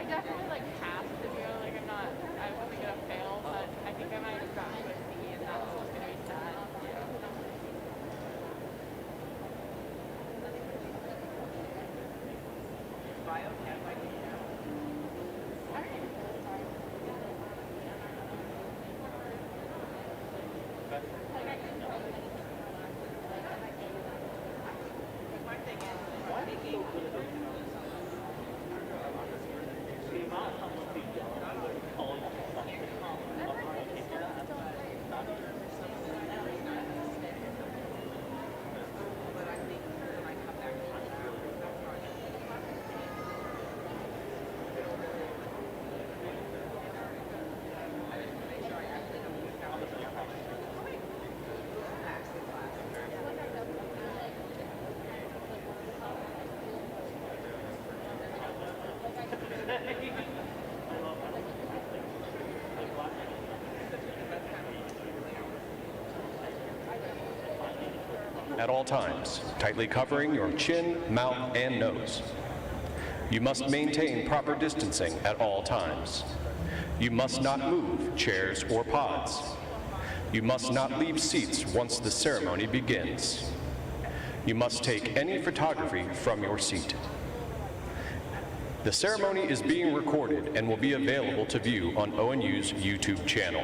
definitely like passed the video. Like I wasn't gonna fail, but I think I might have gotten to a C, and that's what's gonna be sad. At all times, tightly covering your chin, mouth, and nose. You must maintain proper distancing at all times. You must not move chairs or pods. You must not leave seats once the ceremony begins. You must take any photography from your seat. The ceremony is being recorded and will be available to view on ONU's YouTube channel.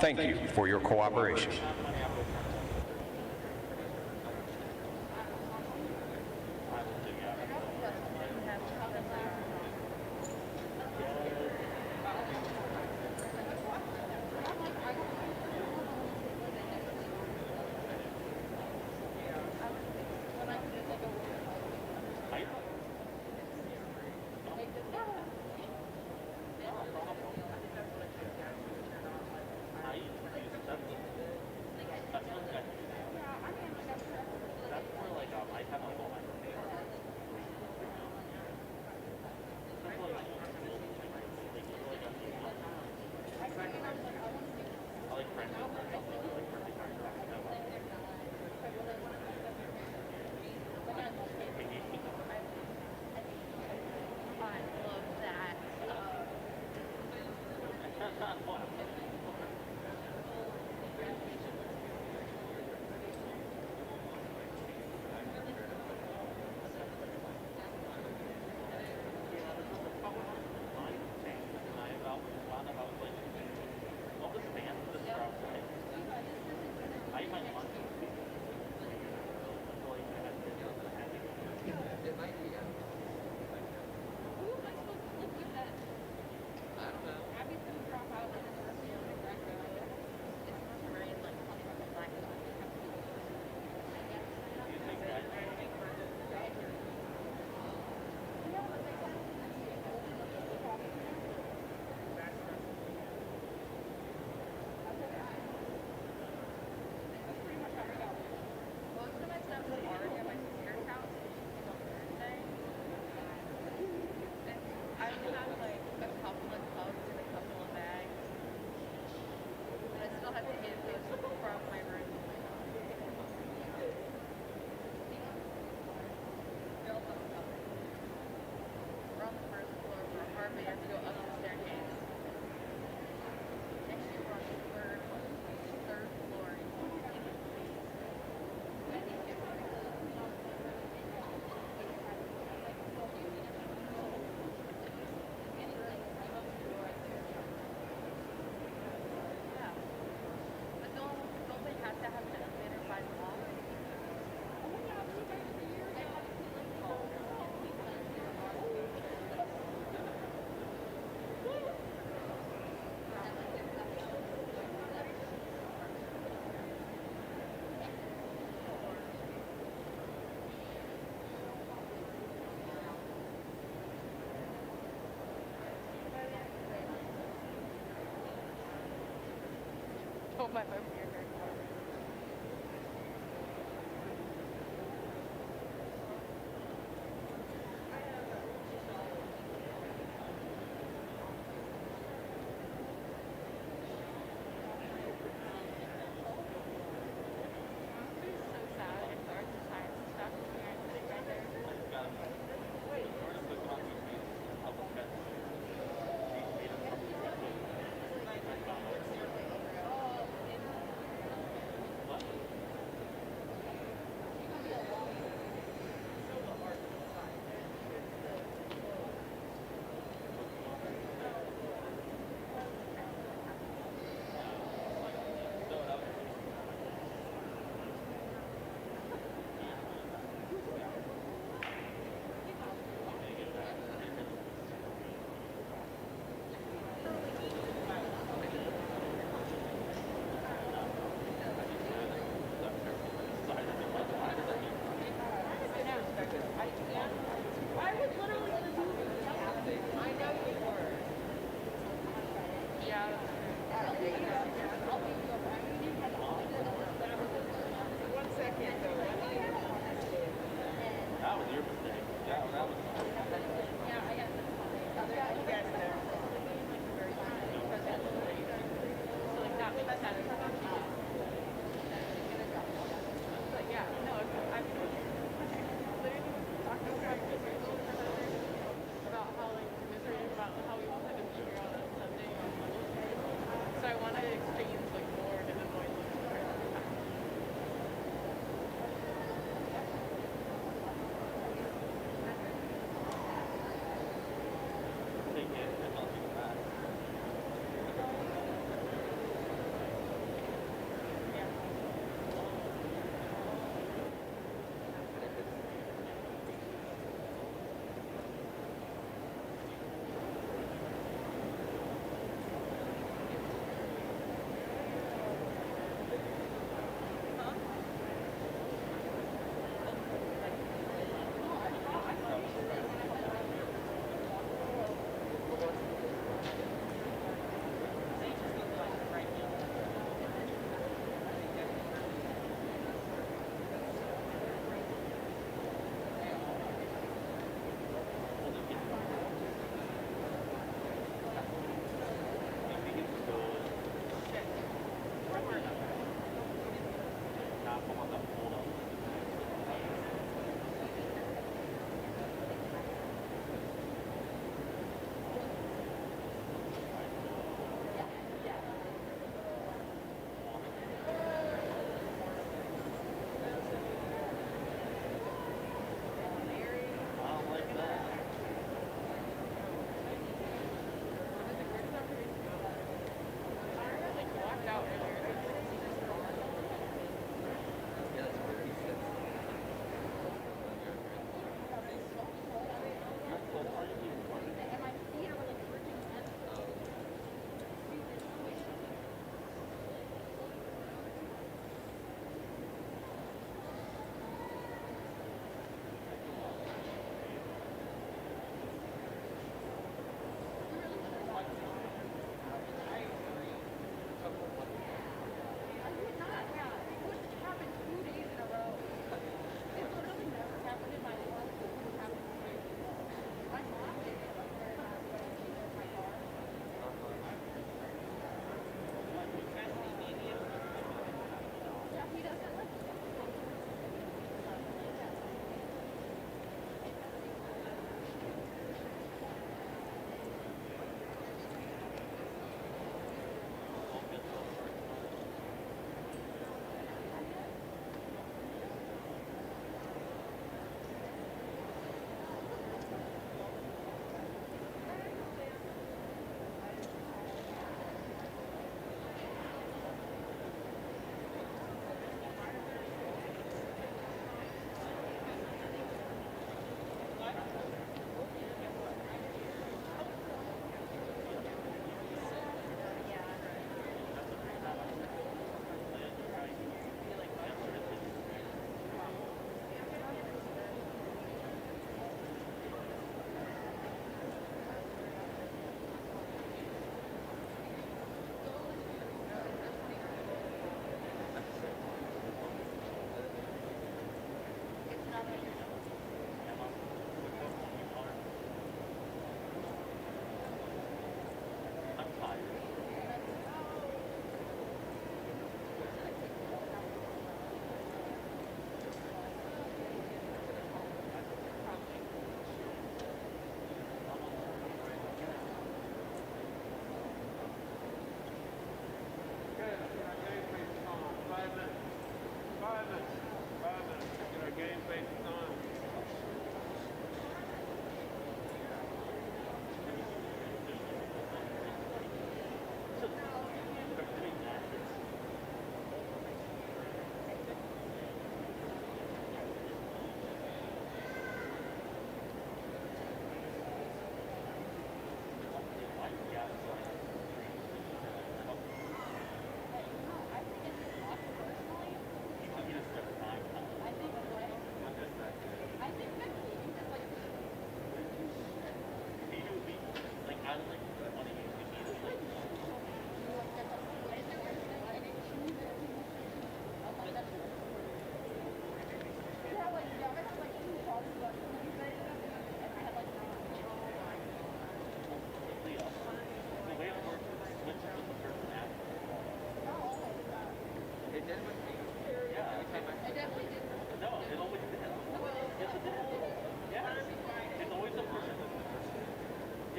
Thank you for your cooperation. Don't let my beard hurt.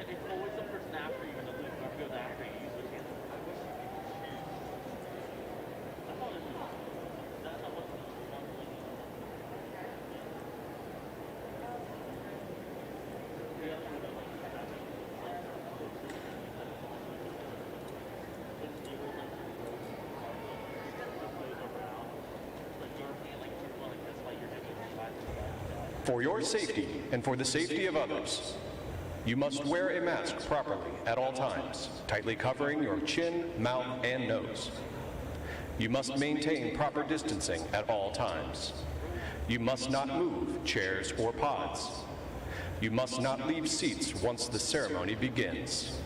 It's always the person after you, and the whoever goes after you usually gets it. I thought it was. That's not what the For your safety and for the safety of others, you must wear a mask properly at all times, tightly covering your chin, mouth, and nose. You must maintain proper distancing at all times. You must not move chairs or pods. You must not leave seats once the ceremony begins.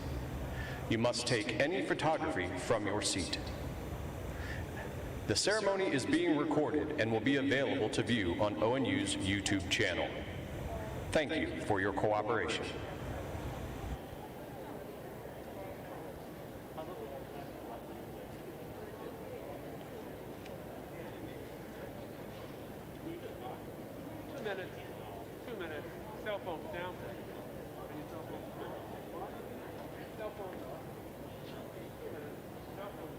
You must take any photography from your seat. The ceremony is being recorded and will be available to view on ONU's YouTube channel. Thank you for your cooperation. Two minutes. Cell phones down. Cell phones. Cell phones. 2 minutes. Cell phones.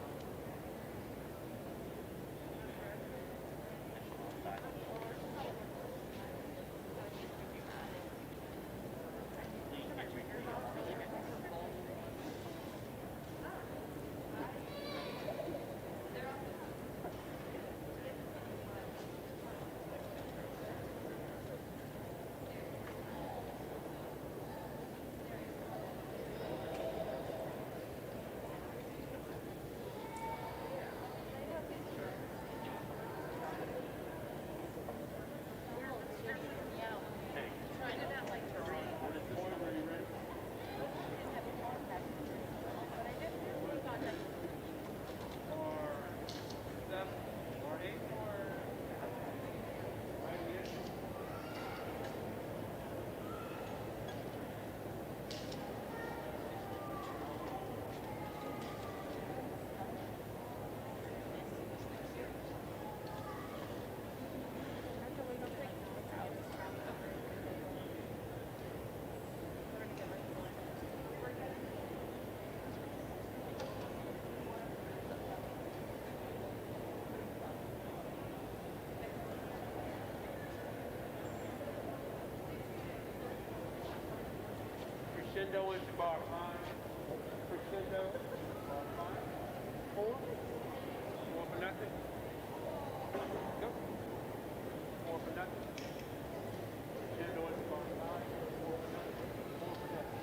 Crescendo into bar 5. Crescendo, bar 5. 4. 4 for nothing. Go. 4 for nothing. Crescendo into bar 5. 4 for nothing. 4 for nothing.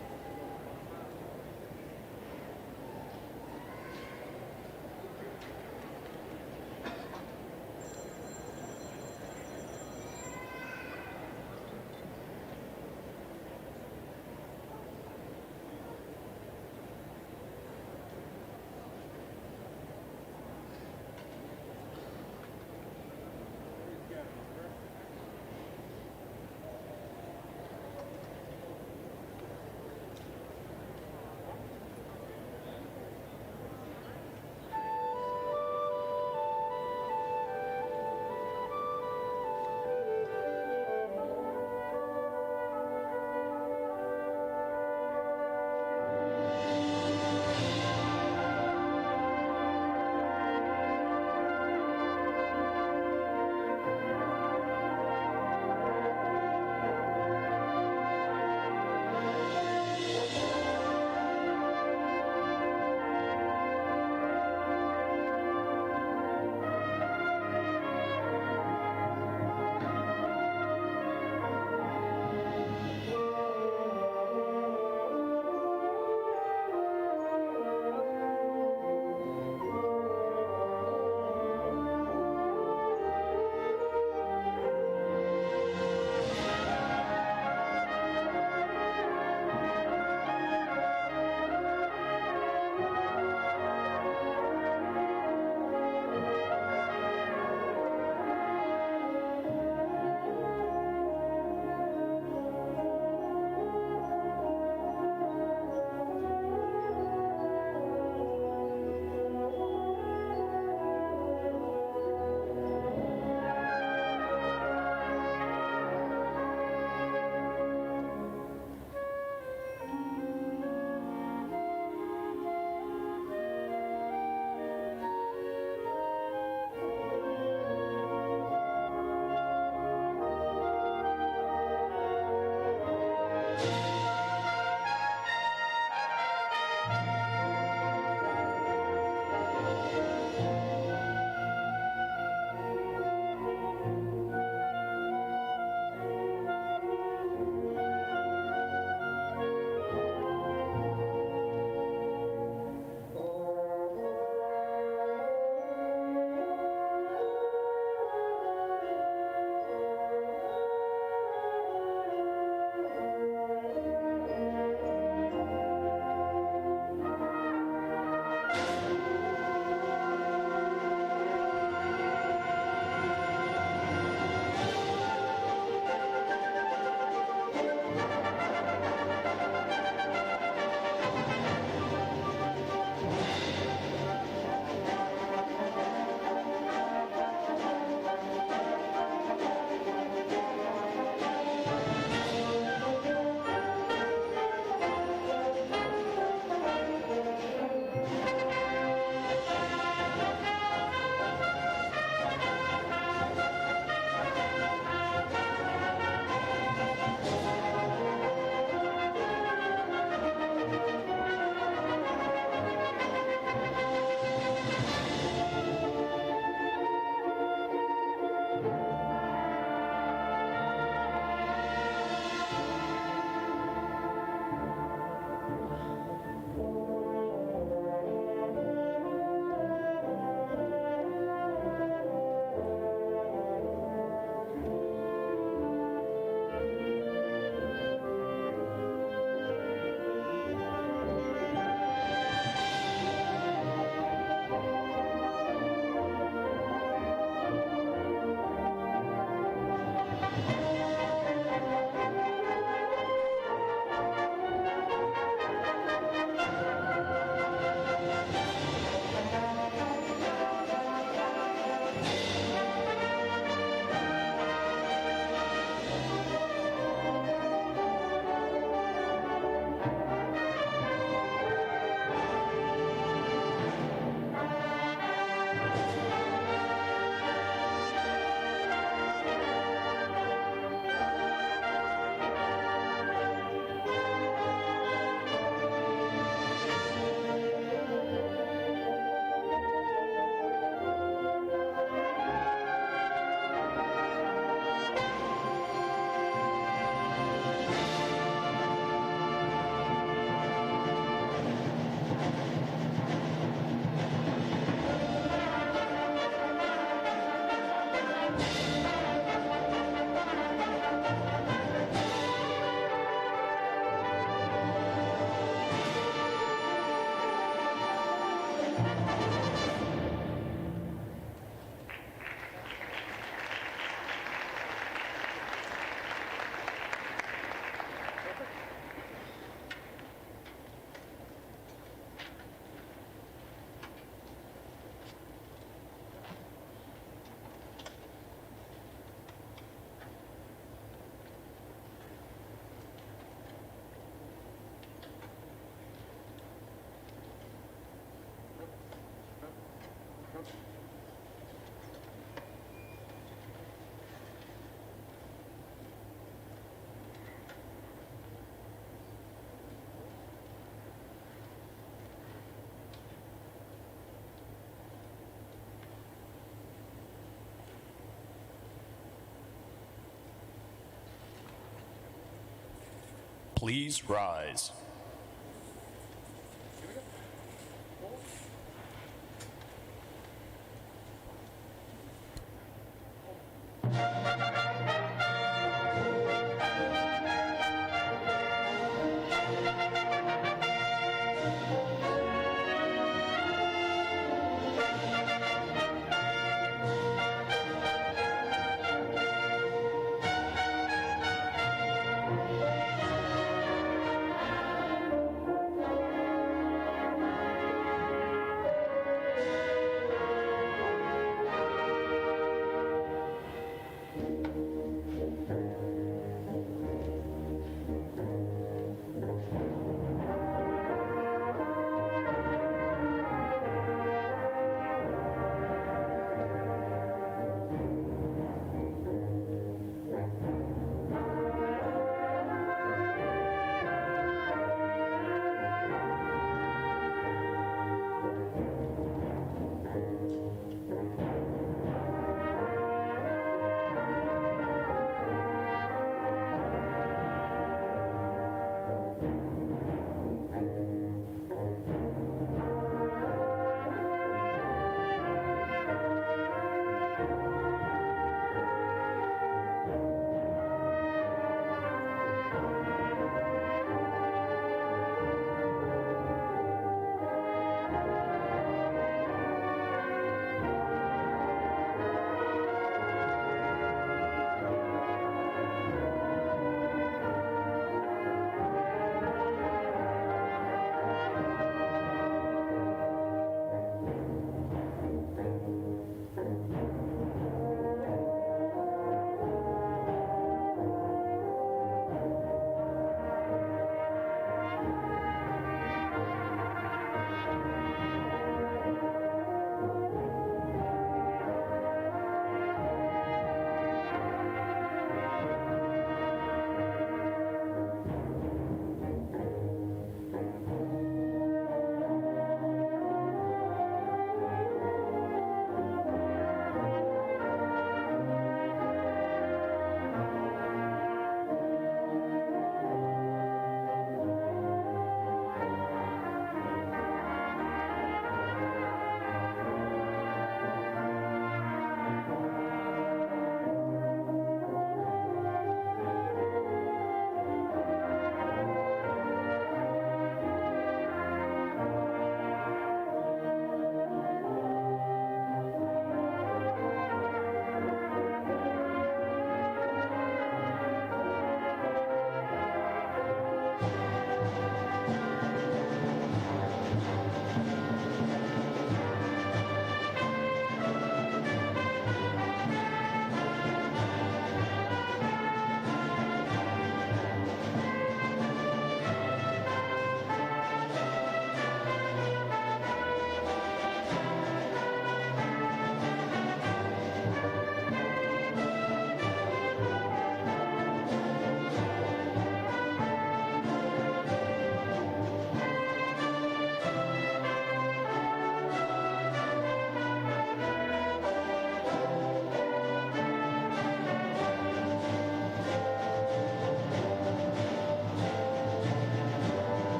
Please rise.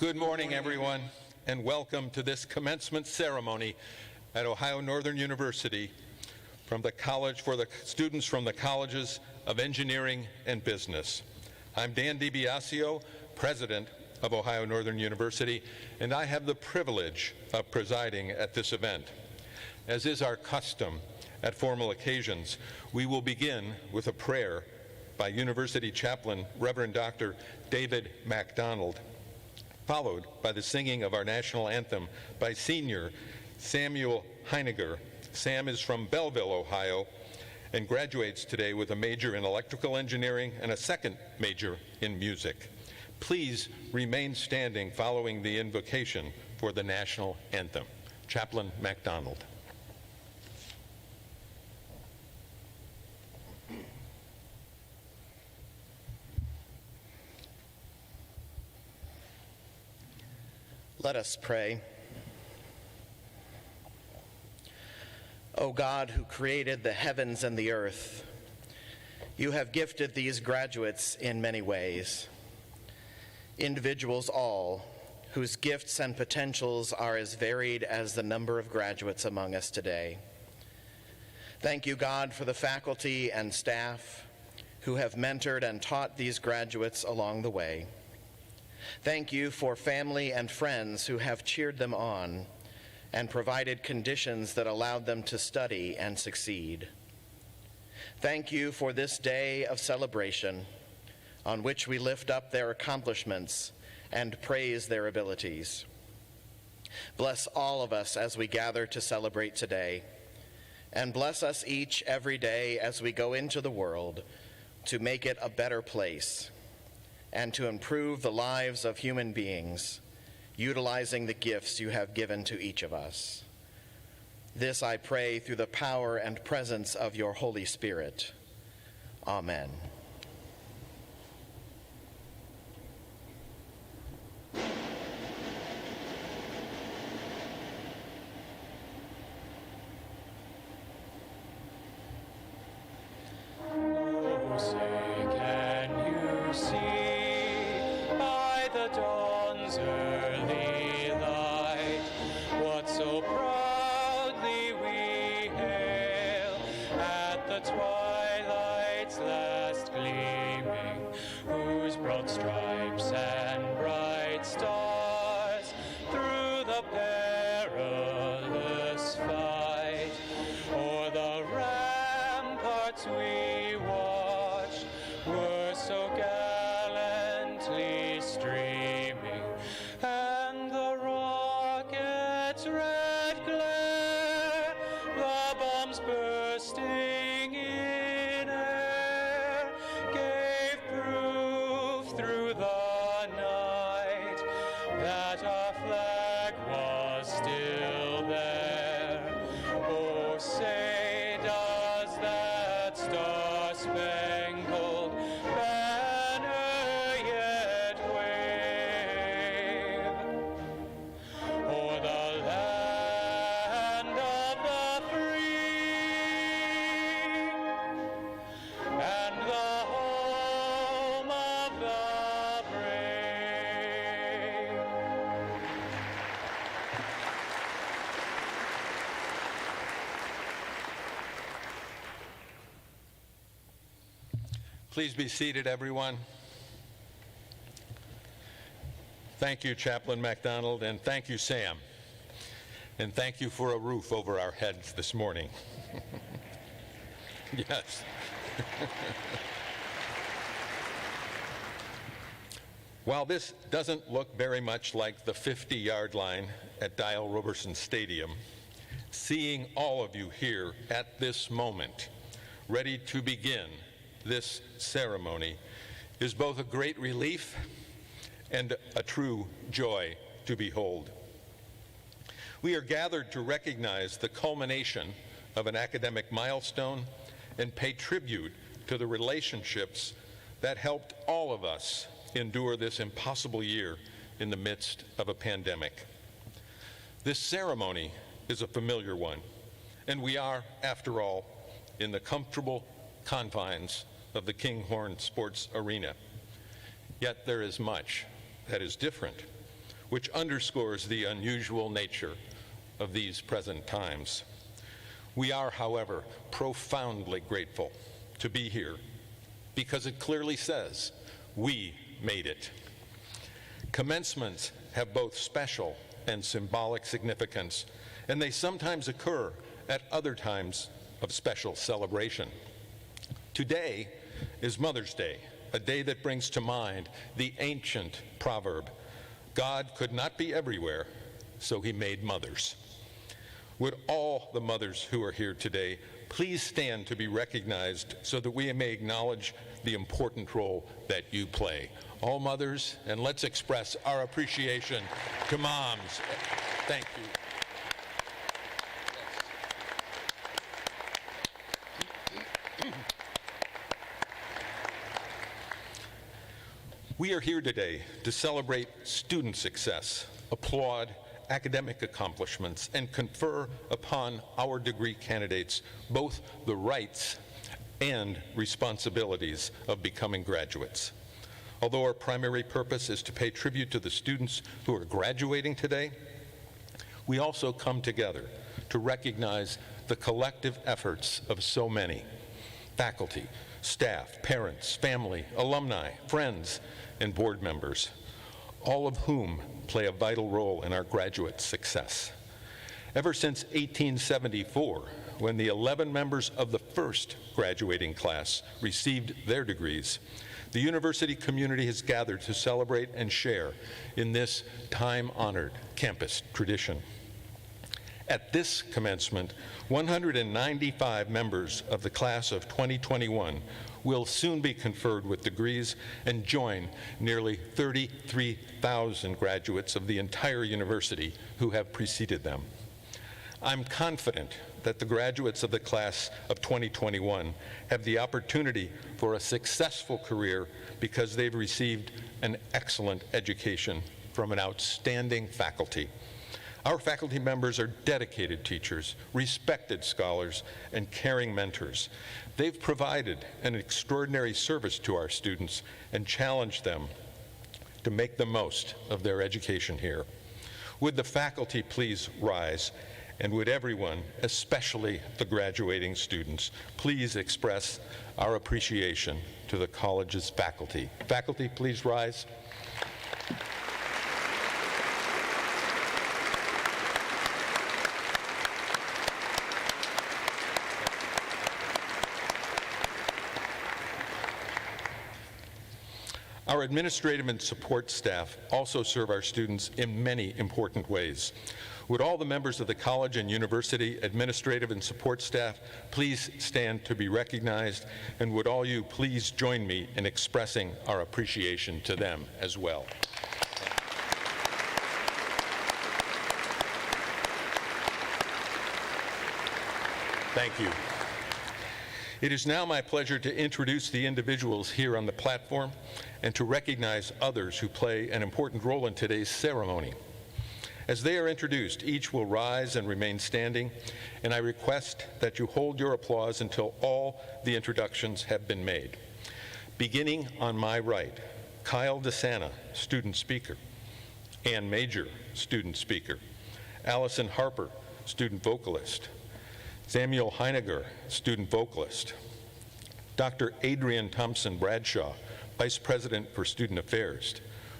Good morning, everyone, and welcome to this commencement ceremony at Ohio Northern University for the students from the Colleges of Engineering and Business. I'm Dan DiBiasio, President of Ohio Northern University, and I have the privilege of presiding at this event. As is our custom at formal occasions, we will begin with a prayer by University Chaplain Reverend Dr. David MacDonald, followed by the singing of our national anthem by Senior Samuel Heiniger. Sam is from Belleville, Ohio, and graduates today with a major in electrical engineering and a second major in music. Please remain standing following the invocation for the national anthem. Chaplain MacDonald. Let us pray. O God, who created the heavens and the earth, you have gifted these graduates in many ways. Individuals all, whose gifts and potentials are as varied as the number of graduates among us today. Thank you, God, for the faculty and staff who have mentored and taught these graduates along the way. Thank you for family and friends who have cheered them on and provided conditions that allowed them to study and succeed. Thank you for this day of celebration on which we lift up their accomplishments and praise their abilities. Bless all of us as we gather to celebrate today, and bless us each every day as we go into the world to make it a better place and to improve the lives of human beings, utilizing the gifts you have given to each of us. This I pray through the power and presence of your Holy Spirit. Amen. Please be seated, everyone. Thank you, Chaplain MacDonald, and thank you, Sam. And thank you for a roof over our heads this morning. Yes. While this doesn't look very much like the 50-yard line at Dial Roberson Stadium, seeing all of you here at this moment, ready to begin this ceremony, is both a great relief and a true joy to behold. We are gathered to recognize the culmination of an academic milestone and pay tribute to the relationships that helped all of us endure this impossible year in the midst of a pandemic. This ceremony is a familiar one, and we are, after all, in the comfortable confines of the Kinghorn Sports Arena. Yet there is much that is different. which underscores the unusual nature of these present times. We are, however, profoundly grateful to be here because it clearly says, we made it. Commencements have both special and symbolic significance, and they sometimes occur at other times of special celebration. Today is Mother's Day, a day that brings to mind the ancient proverb, God could not be everywhere, so he made mothers. Would all the mothers who are here today please stand to be recognized so that we may acknowledge the important role that you play. All mothers, and let's express our appreciation to moms. Thank you. We are here today to celebrate student success, applaud academic accomplishments, and confer upon our degree candidates both the rights and responsibilities of becoming graduates. Although our primary purpose is to pay tribute to the students who are graduating today, we also come together to recognize the collective efforts of so many: faculty, staff, parents, family, alumni, friends, and board members, all of whom play a vital role in our graduate success. Ever since 1874, when the 11 members of the first graduating class received their degrees, the university community has gathered to celebrate and share in this time-honored campus tradition. At this commencement, 195 members of the class of 2021 will soon be conferred with degrees and join nearly 33,000 graduates of the entire university who have preceded them. I'm confident that the graduates of the class of 2021 have the opportunity for a successful career because they've received an excellent education from an outstanding faculty. Our faculty members are dedicated teachers, respected scholars, and caring mentors. They've provided an extraordinary service to our students and challenged them to make the most of their education here. Would the faculty please rise, and would everyone, especially the graduating students, please express our appreciation to the college's faculty. Faculty, please rise. Our administrative and support staff also serve our students in many important ways. Would all the members of the college and university administrative and support staff please stand to be recognized, and would all you please join me in expressing our appreciation to them as well. Thank you. It is now my pleasure to introduce the individuals here on the platform and to recognize others who play an important role in today's ceremony. As they are introduced, each will rise and remain standing, and I request that you hold your applause until all the introductions have been made. Beginning on my right, Kyle DeSana, student speaker; Ann Major, student speaker; Allison Harper, student vocalist; Samuel Heiniger, student vocalist; Dr. Adrian Thompson Bradshaw, Vice President for Student Affairs;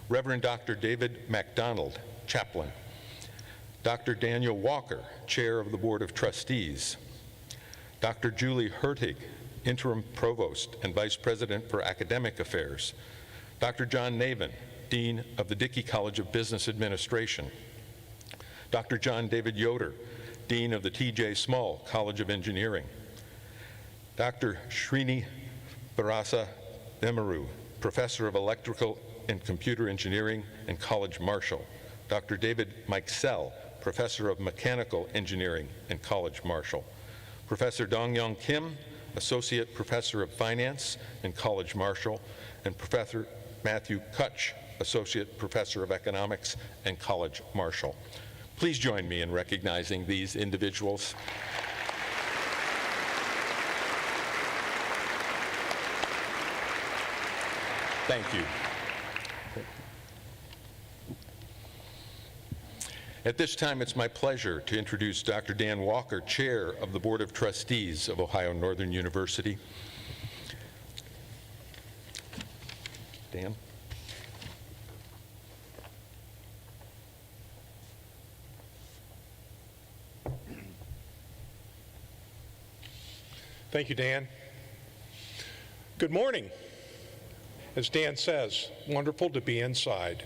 Reverend Dr. David MacDonald, chaplain; Dr. Daniel Walker, Chair of the Board of Trustees; Dr. Julie Hertig, Interim Provost and Vice President for Academic Affairs; Dr. John Navin, Dean of the Dickey College of Business Administration; Dr. John David Yoder, Dean of the T.J. Small College of Engineering; Dr. Srini Barasa Demaru, Professor of Electrical and Computer Engineering and College Marshall; Dr. David Mikesell, Professor of Mechanical Engineering and College Marshall; Professor Dong-Yong Kim, Associate Professor of Finance and College Marshall; and Professor Matthew Kutch, Associate Professor of Economics and College Marshall. Please join me in recognizing these individuals. Thank you. At this time, it's my pleasure to introduce Dr. Dan Walker, Chair of the Board of Trustees of Ohio Northern University. Dan? Thank you, Dan. Good morning. As Dan says, wonderful to be inside.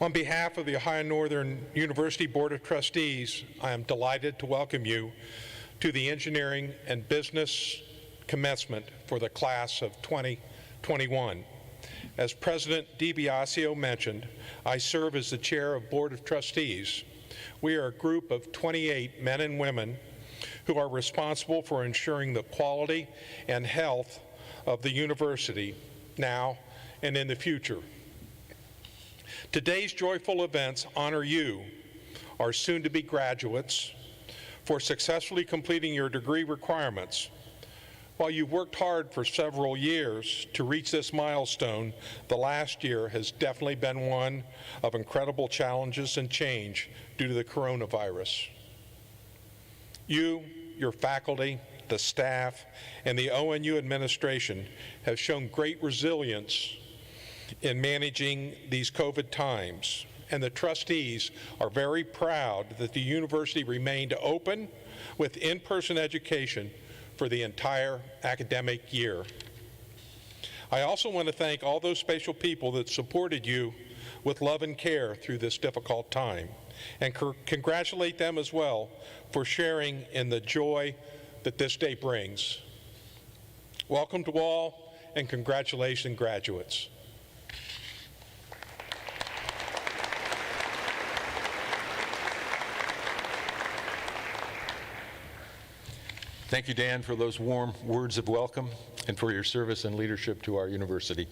On behalf of the Ohio Northern University Board of Trustees, I am delighted to welcome you to the Engineering and Business Commencement for the class of 2021. As President DiBiasio mentioned, I serve as the Chair of Board of Trustees. We are a group of 28 men and women who are responsible for ensuring the quality and health of the university now and in the future. Today's joyful events honor you, our soon-to-be graduates, for successfully completing your degree requirements. While you've worked hard for several years to reach this milestone, the last year has definitely been one of incredible challenges and change due to the coronavirus. You, your faculty, the staff, and the ONU administration have shown great resilience in managing these COVID times, and the trustees are very proud that the university remained open with in-person education for the entire academic year. I also want to thank all those special people that supported you with love and care through this difficult time, and congratulate them as well for sharing in the joy that this day brings. Welcome to all, and congratulations, graduates. Thank you, Dan, for those warm words of welcome and for your service and leadership to our university.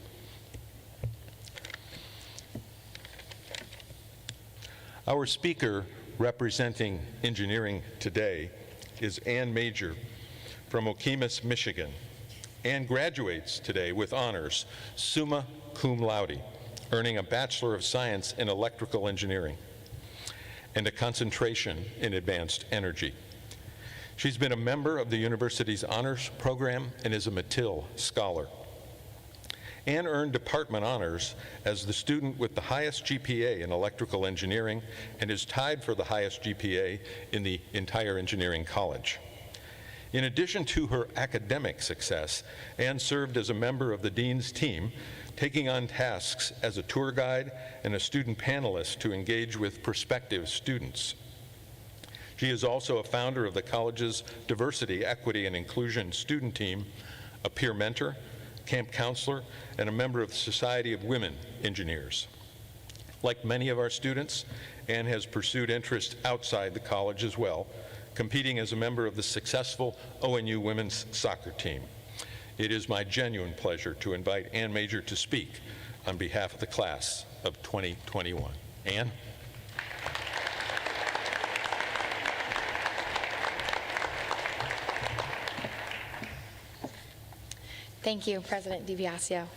Our speaker representing engineering today is Ann Major from Okemos, Michigan. Ann graduates today with honors, summa cum laude, earning a Bachelor of Science in Electrical Engineering and a concentration in advanced energy. She's been a member of the university's honors program and is a Mathill Scholar. Ann earned department honors as the student with the highest GPA in electrical engineering and is tied for the highest GPA in the entire engineering college. In addition to her academic success, Ann served as a member of the dean's team, taking on tasks as a tour guide and a student panelist to engage with prospective students. She is also a founder of the college's Diversity, Equity, and Inclusion student team, a peer mentor, camp counselor, and a member of the Society of Women Engineers. Like many of our students, Ann has pursued interests outside the college as well, competing as a member of the successful ONU women's soccer team. It is my genuine pleasure to invite Ann Major to speak on behalf of the class of 2021. Ann? Thank you, President DiBiasio.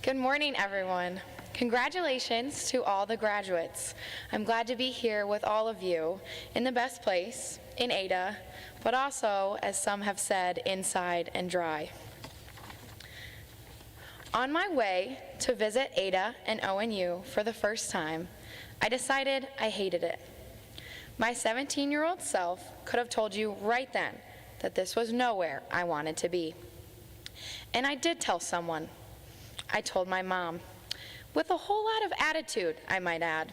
Good morning, everyone. Congratulations to all the graduates. I'm glad to be here with all of you in the best place, in Ada, but also, as some have said, inside and dry. On my way to visit Ada and ONU for the first time, I decided I hated it. My 17-year-old self could have told you right then that this was nowhere I wanted to be. And I did tell someone. I told my mom, with a whole lot of attitude, I might add.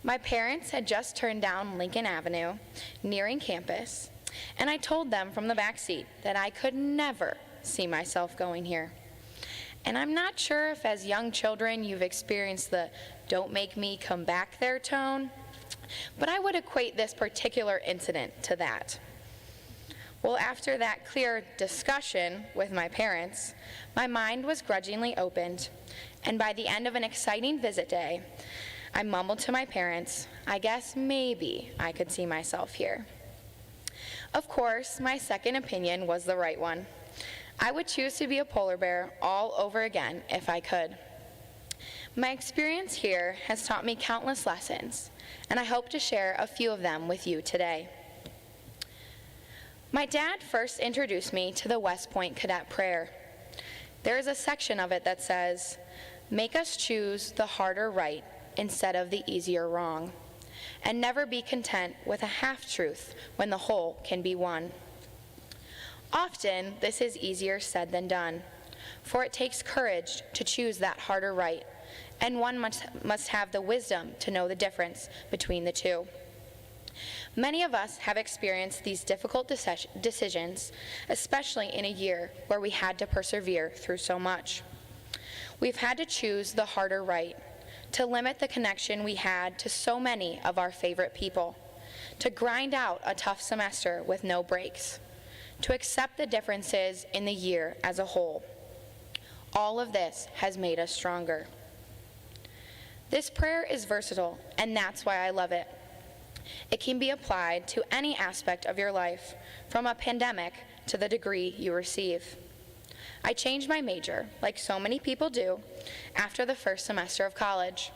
My parents had just turned down Lincoln Avenue, nearing campus, and I told them from the back seat that I could never see myself going here. And I'm not sure if as young children you've experienced the "don't make me come back there" tone, but I would equate this particular incident to that. Well, after that clear discussion with my parents, my mind was grudgingly opened, and by the end of an exciting visit day, I mumbled to my parents, I guess maybe I could see myself here. Of course, my second opinion was the right one. I would choose to be a polar bear all over again if I could. My experience here has taught me countless lessons, and I hope to share a few of them with you today. My dad first introduced me to the West Point Cadet Prayer. There is a section of it that says, "Make us choose the harder right instead of the easier wrong, and never be content with a half-truth when the whole can be won." Often, this is easier said than done, for it takes courage to choose that harder right, and one must have the wisdom to know the difference between the two. Many of us have experienced these difficult decisions, especially in a year where we had to persevere through so much. We've had to choose the harder right, to limit the connection we had to so many of our favorite people, to grind out a tough semester with no breaks, to accept the differences in the year as a whole. All of this has made us stronger. This prayer is versatile, and that's why I love it. It can be applied to any aspect of your life, from a pandemic to the degree you receive. I changed my major, like so many people do, after the first semester of college.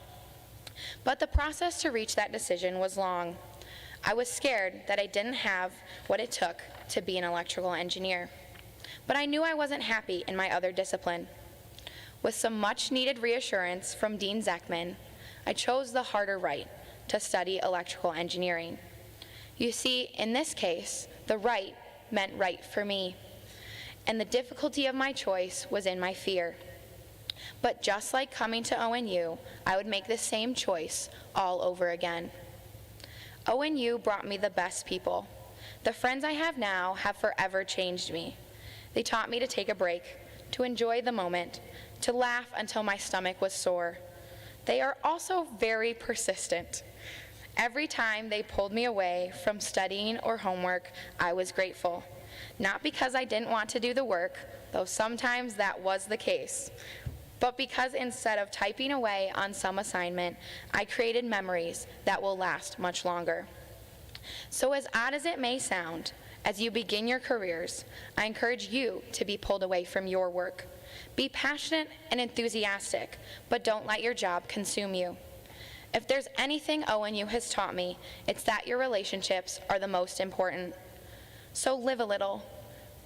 But the process to reach that decision was long. I was scared that I didn't have what it took to be an electrical engineer. But I knew I wasn't happy in my other discipline. With some much-needed reassurance from Dean Zeckman, I chose the harder right, to study electrical engineering. You see, in this case, the right meant right for me, and the difficulty of my choice was in my fear. But just like coming to ONU, I would make the same choice all over again. ONU brought me the best people. The friends I have now have forever changed me. They taught me to take a break, to enjoy the moment, to laugh until my stomach was sore. They are also very persistent. Every time they pulled me away from studying or homework, I was grateful. Not because I didn't want to do the work, though sometimes that was the case, but because instead of typing away on some assignment, I created memories that will last much longer. So as odd as it may sound, as you begin your careers, I encourage you to be pulled away from your work. Be passionate and enthusiastic, but don't let your job consume you. If there's anything ONU has taught me, it's that your relationships are the most important. So live a little,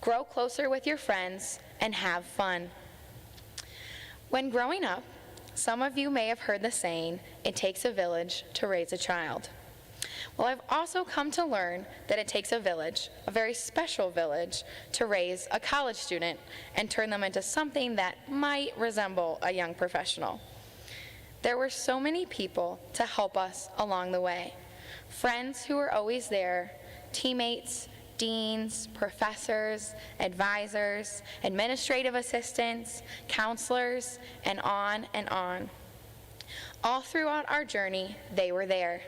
grow closer with your friends, and have fun. When growing up, some of you may have heard the saying, "It takes a village to raise a child." Well, I've also come to learn that it takes a village, a very special village, to raise a college student and turn them into something that might resemble a young professional. There were so many people to help us along the way. Friends who were always there, teammates, deans, professors, advisors, administrative assistants, counselors, and on and on. All throughout our journey, they were there,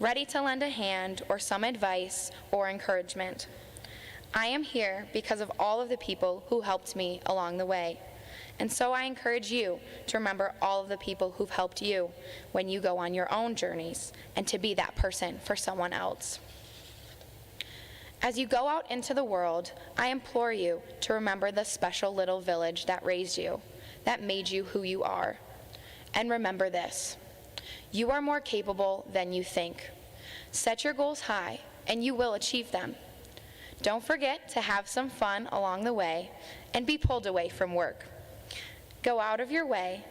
ready to lend a hand or some advice or encouragement. I am here because of all of the people who helped me along the way. And so I encourage you to remember all of the people who've helped you when you go on your own journeys, and to be that person for someone else. As you go out into the world, I implore you to remember the special little village that raised you, that made you who you are. And remember this: you are more capable than you think. Set your goals high, and you will achieve them. Don't forget to have some fun along the way, and be pulled away from work. Go out of your way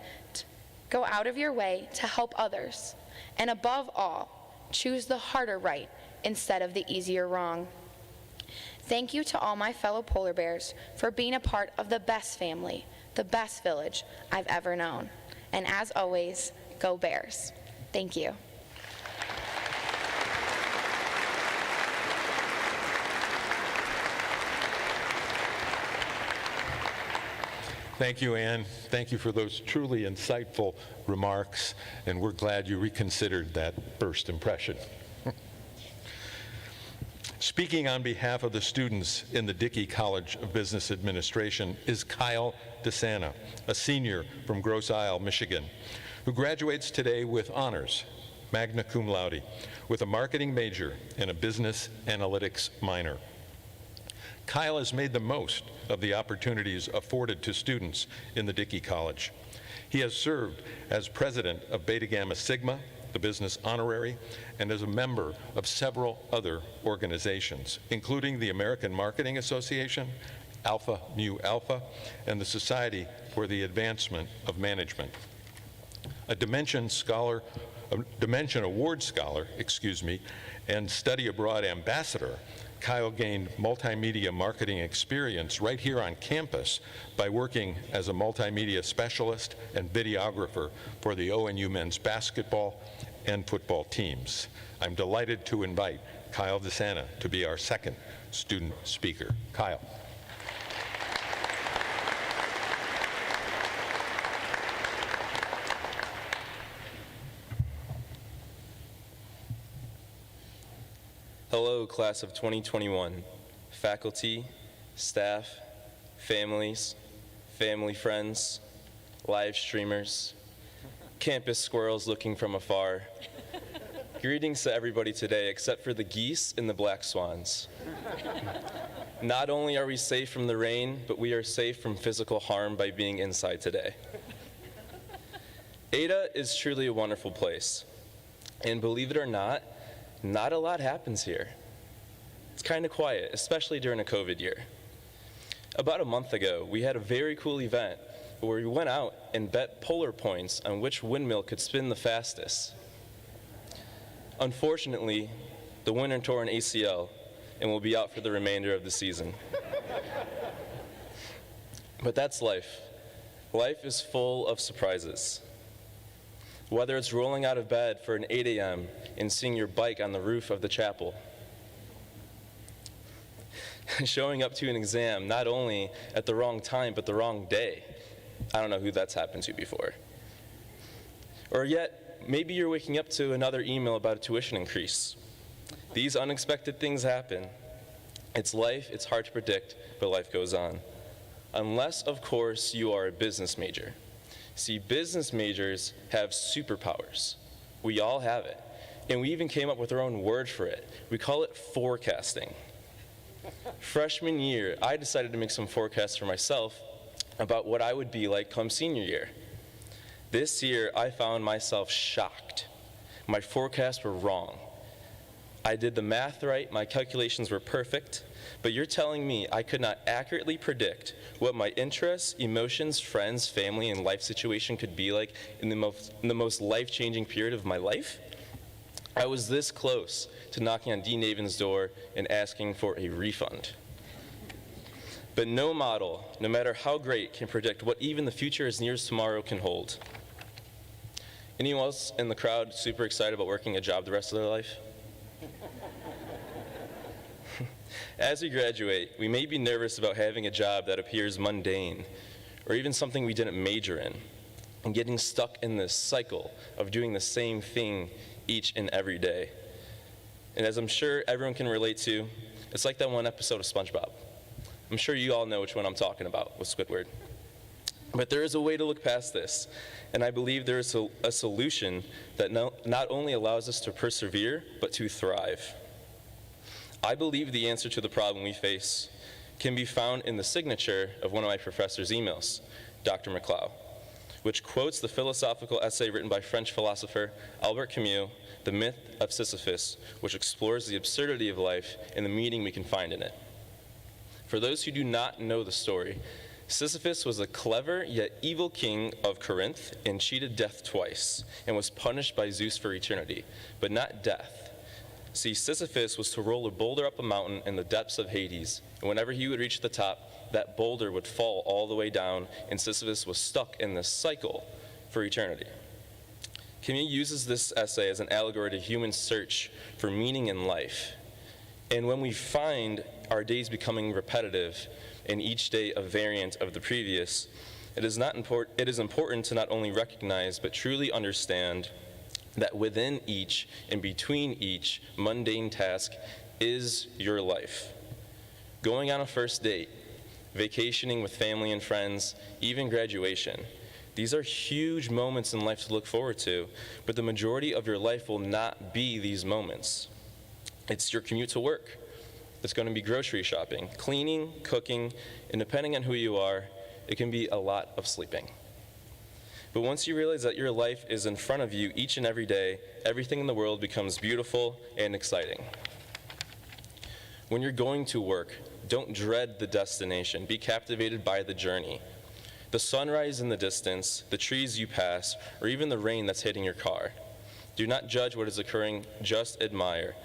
to help others, and above all, choose the harder right instead of the easier wrong. Thank you to all my fellow polar bears for being a part of the best family, the best village I've ever known. And as always, go Bears. Thank you. Thank you, Ann. Thank you for those truly insightful remarks, and we're glad you reconsidered that first impression. Speaking on behalf of the students in the Dickey College of Business Administration is Kyle DeSanta, a senior from Grosse Isle, Michigan, who graduates today with honors, magna cum laude, with a marketing major and a business analytics minor. Kyle has made the most of the opportunities afforded to students in the Dickey College. He has served as president of Beta Gamma Sigma, the business honorary, and as a member of several other organizations, including the American Marketing Association, Alpha Mu Alpha, and the Society for the Advancement of Management. A Dimension Award Scholar, and Study Abroad Ambassador, Kyle gained multimedia marketing experience right here on campus by working as a multimedia specialist and videographer for the ONU men's basketball and football teams. I'm delighted to invite Kyle DeSanta to be our second student speaker. Kyle. Hello, class of 2021, faculty, staff, families, family friends, live streamers, campus squirrels looking from afar. Greetings to everybody today except for the geese and the black swans. Not only are we safe from the rain, but we are safe from physical harm by being inside today. Ada is truly a wonderful place, and believe it or not a lot happens here. It's kind of quiet, especially during a COVID year. About a month ago, we had a very cool event where we went out and bet polar points on which windmill could spin the fastest. Unfortunately, the winner tore an ACL and will be out for the remainder of the season. But that's life. Life is full of surprises. Whether it's rolling out of bed for an 8 a.m. and seeing your bike on the roof of the chapel, showing up to an exam not only at the wrong time, but the wrong day. I don't know who that's happened to before. Or yet, maybe you're waking up to another email about a tuition increase. These unexpected things happen. It's life, it's hard to predict, but life goes on. Unless, of course, you are a business major. See, business majors have superpowers. We all have it. And we even came up with our own word for it. We call it forecasting. Freshman year, I decided to make some forecasts for myself about what I would be like come senior year. This year, I found myself shocked. My forecasts were wrong. I did the math right, my calculations were perfect, but you're telling me I could not accurately predict what my interests, emotions, friends, family, and life situation could be like in the most life-changing period of my life? I was this close to knocking on Dean Navin's door and asking for a refund. But no model, no matter how great, can predict what even the future as near as tomorrow can hold. Anyone else in the crowd super excited about working a job the rest of their life? As we graduate, we may be nervous about having a job that appears mundane, or even something we didn't major in, and getting stuck in this cycle of doing the same thing each and every day. And as I'm sure everyone can relate to, it's like that one episode of SpongeBob. I'm sure you all know which one I'm talking about with Squidward. But there is a way to look past this, and I believe there is a solution that not only allows us to persevere, but to thrive. I believe the answer to the problem we face can be found in the signature of one of my professor's emails, Dr. McLeod, which quotes the philosophical essay written by French philosopher Albert Camus, The Myth of Sisyphus, which explores the absurdity of life and the meaning we can find in it. For those who do not know the story, Sisyphus was a clever yet evil king of Corinth and cheated death twice and was punished by Zeus for eternity, but not death. See, Sisyphus was to roll a boulder up a mountain in the depths of Hades, and whenever he would reach the top, that boulder would fall all the way down, and Sisyphus was stuck in this cycle for eternity. Camus uses this essay as an allegory to human search for meaning in life. And when we find our days becoming repetitive, and each day a variant of the previous, it is important to not only recognize, but truly understand that within each and between each mundane task is your life. Going on a first date, vacationing with family and friends, even graduation. These are huge moments in life to look forward to, but the majority of your life will not be these moments. It's your commute to work. It's going to be grocery shopping, cleaning, cooking, and depending on who you are, it can be a lot of sleeping. But once you realize that your life is in front of you each and every day, everything in the world becomes beautiful and exciting. When you're going to work, don't dread the destination. Be captivated by the journey. The sunrise in the distance, the trees you pass, or even the rain that's hitting your car. Do not judge what is occurring, just admire.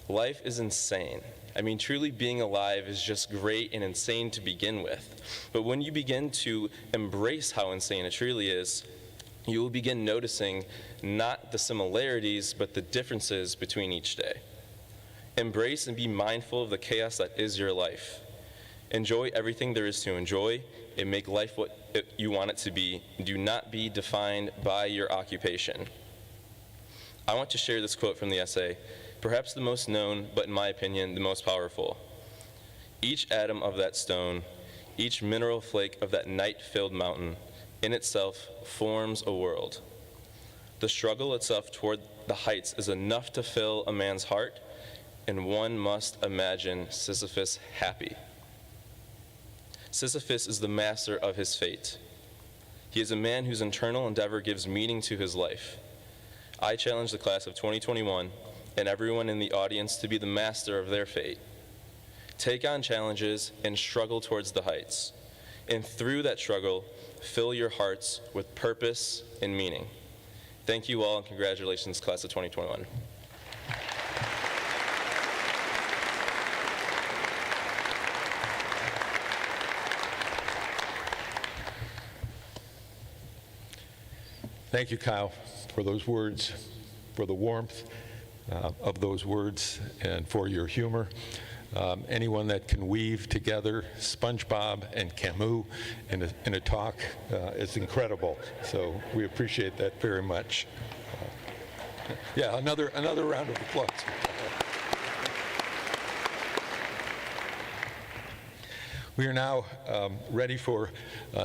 Life is insane. I mean, truly being alive is just great and insane to begin with. But when you begin to embrace how insane it truly is, you will begin noticing not the similarities, but the differences between each day. Embrace and be mindful of the chaos that is your life. Enjoy everything there is to enjoy and make life what you want it to be. Do not be defined by your occupation. I want to share this quote from the essay, perhaps the most known, but in my opinion, the most powerful. Each atom of that stone, each mineral flake of that night-filled mountain, in itself forms a world. The struggle itself toward the heights is enough to fill a man's heart, and one must imagine Sisyphus happy. Sisyphus is the master of his fate. He is a man whose internal endeavor gives meaning to his life. I challenge the class of 2021 and everyone in the audience to be the master of their fate. Take on challenges and struggle towards the heights. And through that struggle, fill your hearts with purpose and meaning. Thank you all, and congratulations, class of 2021. Thank you, Kyle, for those words, for the warmth of those words, and for your humor. Anyone that can weave together SpongeBob and Camus in a talk is incredible. So we appreciate that very much. Yeah, another round of applause. We are now ready for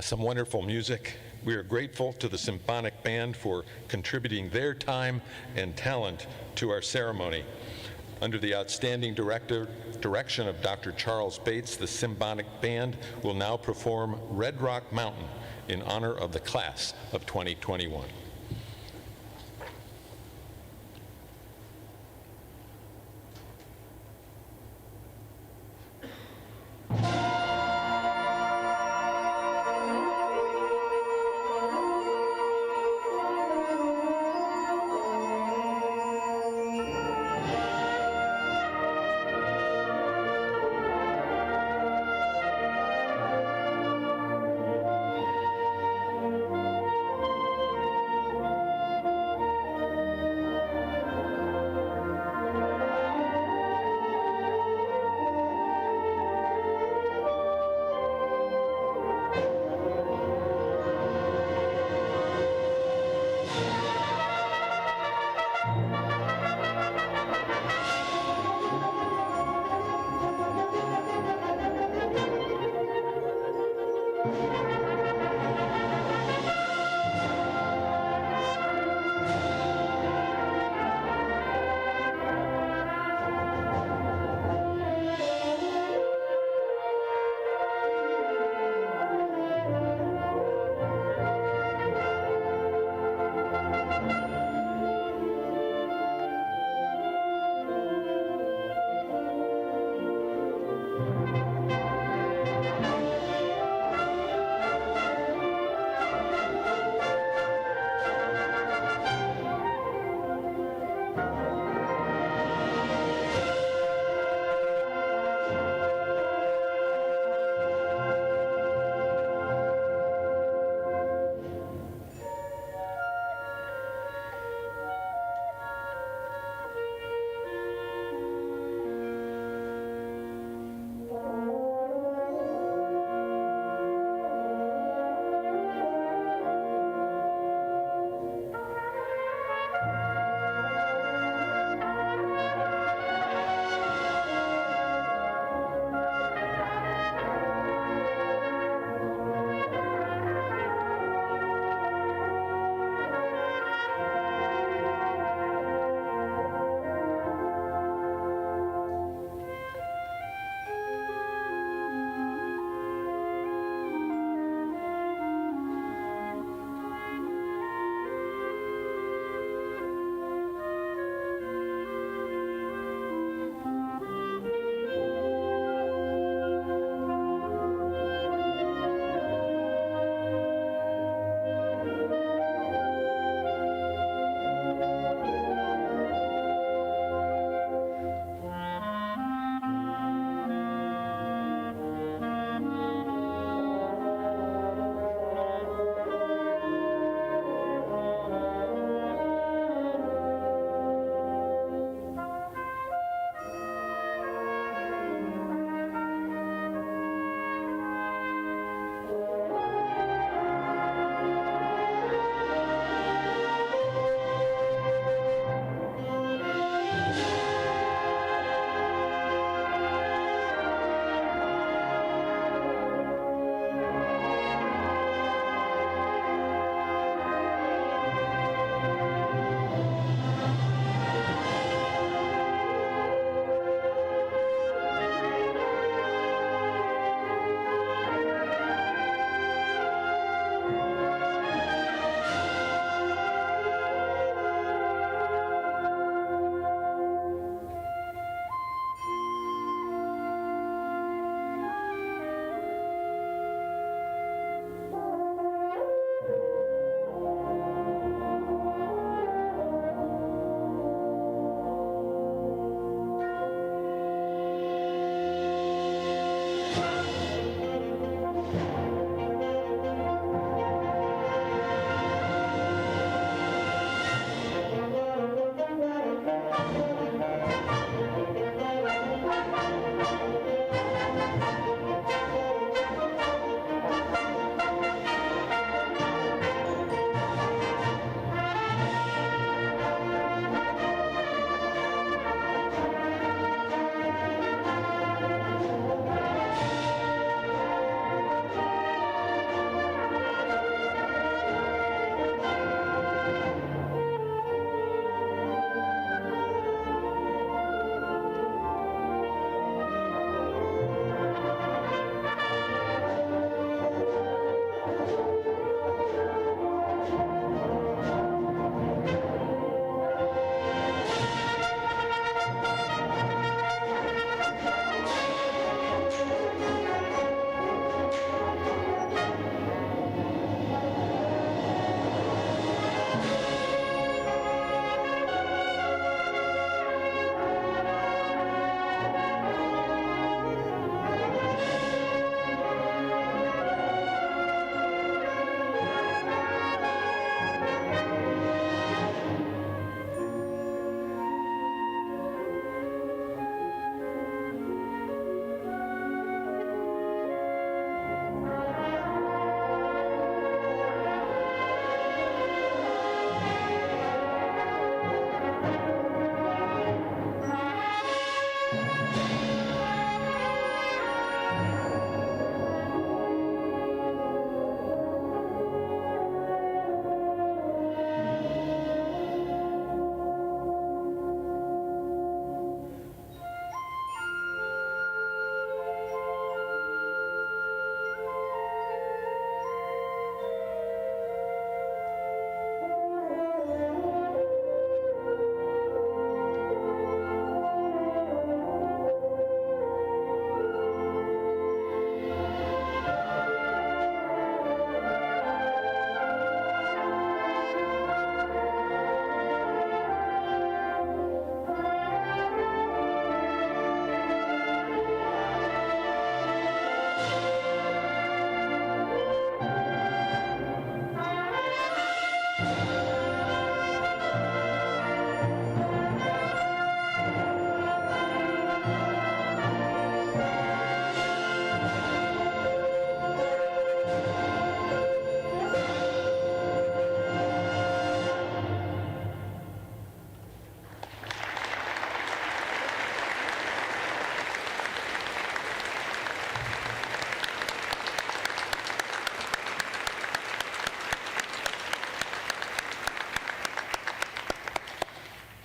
some wonderful music. We are grateful to the Symphonic Band for contributing their time and talent to our ceremony. Under the outstanding direction of Dr. Charles Bates, the Symphonic Band will now perform Red Rock Mountain in honor of the class of 2021.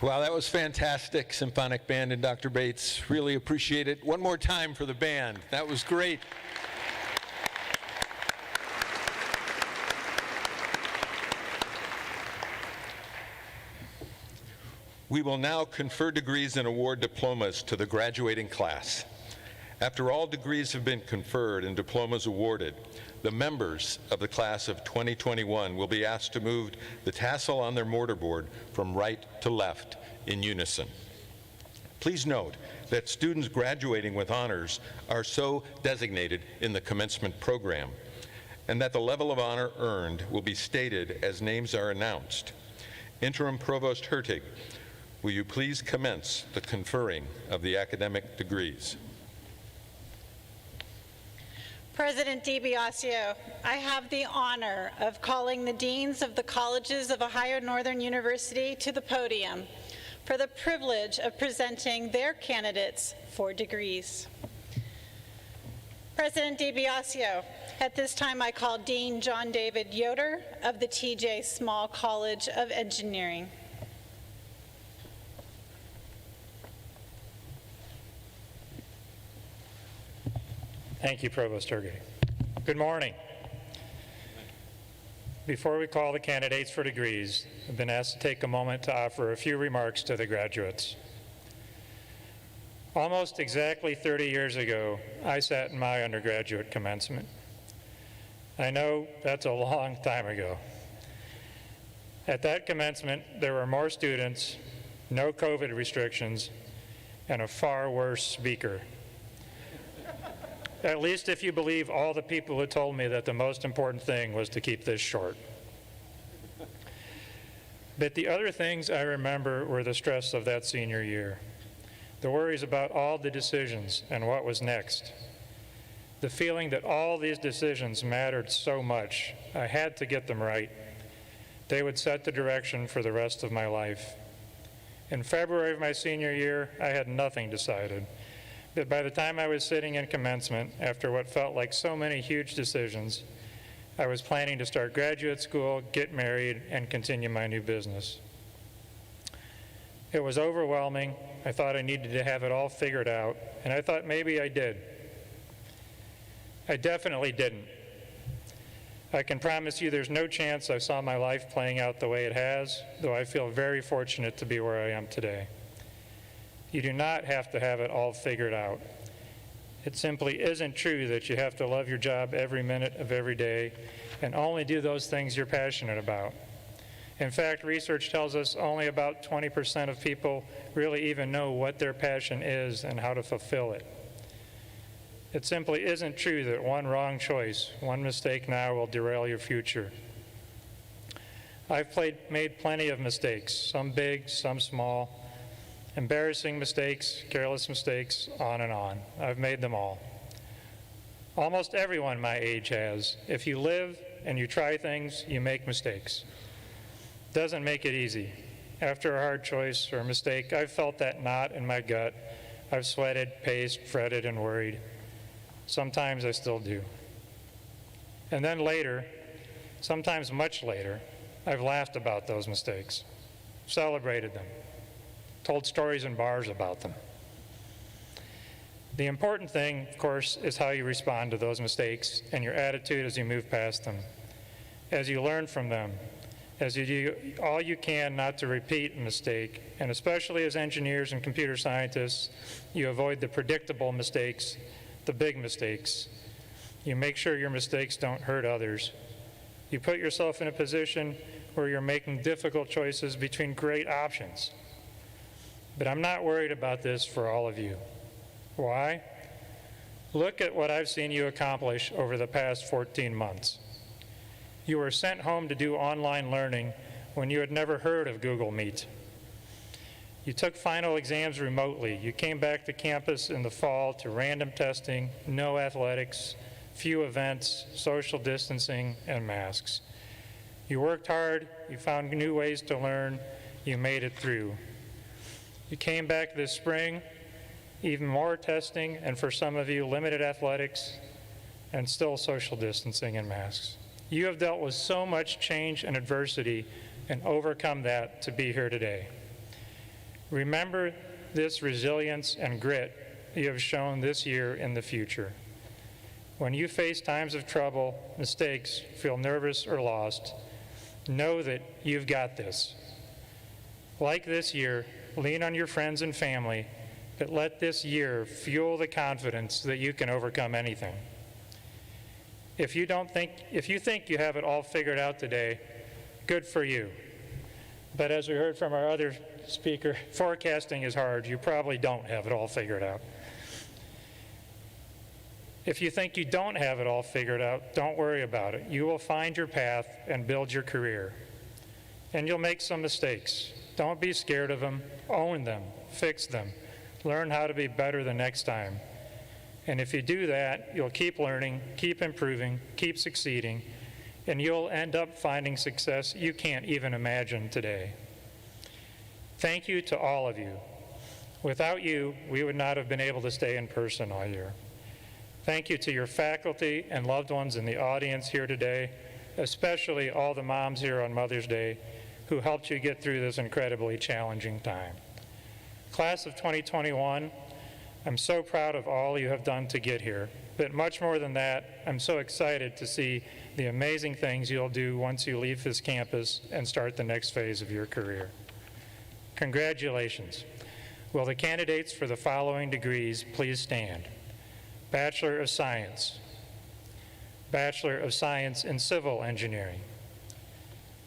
Wow, that was fantastic, Symphonic Band and Dr. Bates. Really appreciate it. One more time for the band. That was great. We will now confer degrees and award diplomas to the graduating class. After all degrees have been conferred and diplomas awarded, the members of the class of 2021 will be asked to move the tassel on their mortarboard from right to left in unison. Please note that students graduating with honors are so designated in the commencement program, and that the level of honor earned will be stated as names are announced. Interim Provost Hertig, will you please commence the conferring of the academic degrees? President DiBiasio, I have the honor of calling the deans of the colleges of Ohio Northern University to the podium for the privilege of presenting their candidates for degrees. President DiBiasio, at this time I call Dean John David Yoder of the T.J. Small College of Engineering. Thank you, Provost Hertig. Good morning. Before we call the candidates for degrees, I've been asked to take a moment to offer a few remarks to the graduates. Almost exactly 30 years ago, I sat in my undergraduate commencement. I know that's a long time ago. At that commencement, there were more students, no COVID restrictions, and a far worse speaker. At least if you believe all the people who told me that the most important thing was to keep this short. But the other things I remember were the stress of that senior year, the worries about all the decisions and what was next, the feeling that all these decisions mattered so much, I had to get them right. They would set the direction for the rest of my life. In February of my senior year, I had nothing decided. But by the time I was sitting in commencement, after what felt like so many huge decisions, I was planning to start graduate school, get married, and continue my new business. It was overwhelming. I thought I needed to have it all figured out, and I thought maybe I did. I definitely didn't. I can promise you there's no chance I saw my life playing out the way it has, though I feel very fortunate to be where I am today. You do not have to have it all figured out. It simply isn't true that you have to love your job every minute of every day and only do those things you're passionate about. In fact, research tells us only about 20% of people really even know what their passion is and how to fulfill it. It simply isn't true that one wrong choice, one mistake now will derail your future. I've made plenty of mistakes, some big, some small. Embarrassing mistakes, careless mistakes, on and on. I've made them all. Almost everyone my age has. If you live and you try things, you make mistakes. Doesn't make it easy. After a hard choice or a mistake, I've felt that knot in my gut. I've sweated, paced, fretted, and worried. Sometimes I still do. And then later, sometimes much later, I've laughed about those mistakes, celebrated them, told stories in bars about them. The important thing, of course, is how you respond to those mistakes and your attitude as you move past them, as you learn from them, as you do all you can not to repeat a mistake, and especially as engineers and computer scientists, you avoid the predictable mistakes, the big mistakes. You make sure your mistakes don't hurt others. You put yourself in a position where you're making difficult choices between great options. But I'm not worried about this for all of you. Why? Look at what I've seen you accomplish over the past 14 months. You were sent home to do online learning when you had never heard of Google Meet. You took final exams remotely. You came back to campus in the fall to random testing, no athletics, few events, social distancing, and masks. You worked hard, you found new ways to learn, you made it through. You came back this spring, even more testing, and for some of you, limited athletics, and still social distancing and masks. You have dealt with so much change and adversity and overcome that to be here today. Remember this resilience and grit you have shown this year in the future. When you face times of trouble, mistakes, feel nervous or lost, know that you've got this. Like this year, lean on your friends and family, but let this year fuel the confidence that you can overcome anything. If you think you have it all figured out today, good for you. But as we heard from our other speaker, forecasting is hard. You probably don't have it all figured out. If you think you don't have it all figured out, don't worry about it. You will find your path and build your career. And you'll make some mistakes. Don't be scared of them. Own them. Fix them. Learn how to be better the next time. And if you do that, you'll keep learning, keep improving, keep succeeding, and you'll end up finding success you can't even imagine today. Thank you to all of you. Without you, we would not have been able to stay in person all year. Thank you to your faculty and loved ones in the audience here today, especially all the moms here on Mother's Day who helped you get through this incredibly challenging time. Class of 2021, I'm so proud of all you have done to get here. But much more than that, I'm so excited to see the amazing things you'll do once you leave this campus and start the next phase of your career. Congratulations. Will the candidates for the following degrees please stand? Bachelor of Science, Bachelor of Science in Civil Engineering,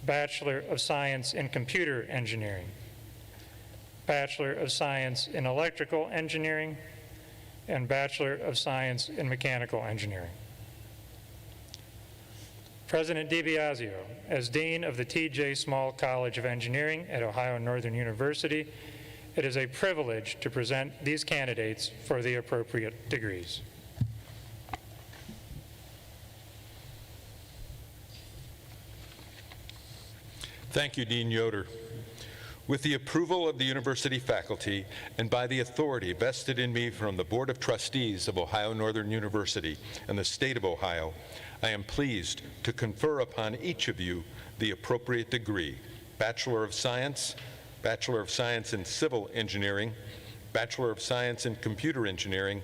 Bachelor of Science in Computer Engineering, Bachelor of Science in Electrical Engineering, and Bachelor of Science in Mechanical Engineering. President DiBiasio, as Dean of the T.J. Small College of Engineering at Ohio Northern University, it is a privilege to present these candidates for the appropriate degrees. Thank you, Dean Yoder. With the approval of the university faculty and by the authority vested in me from the Board of Trustees of Ohio Northern University and the state of Ohio, I am pleased to confer upon each of you the appropriate degree: Bachelor of Science, Bachelor of Science in Civil Engineering, Bachelor of Science in Computer Engineering,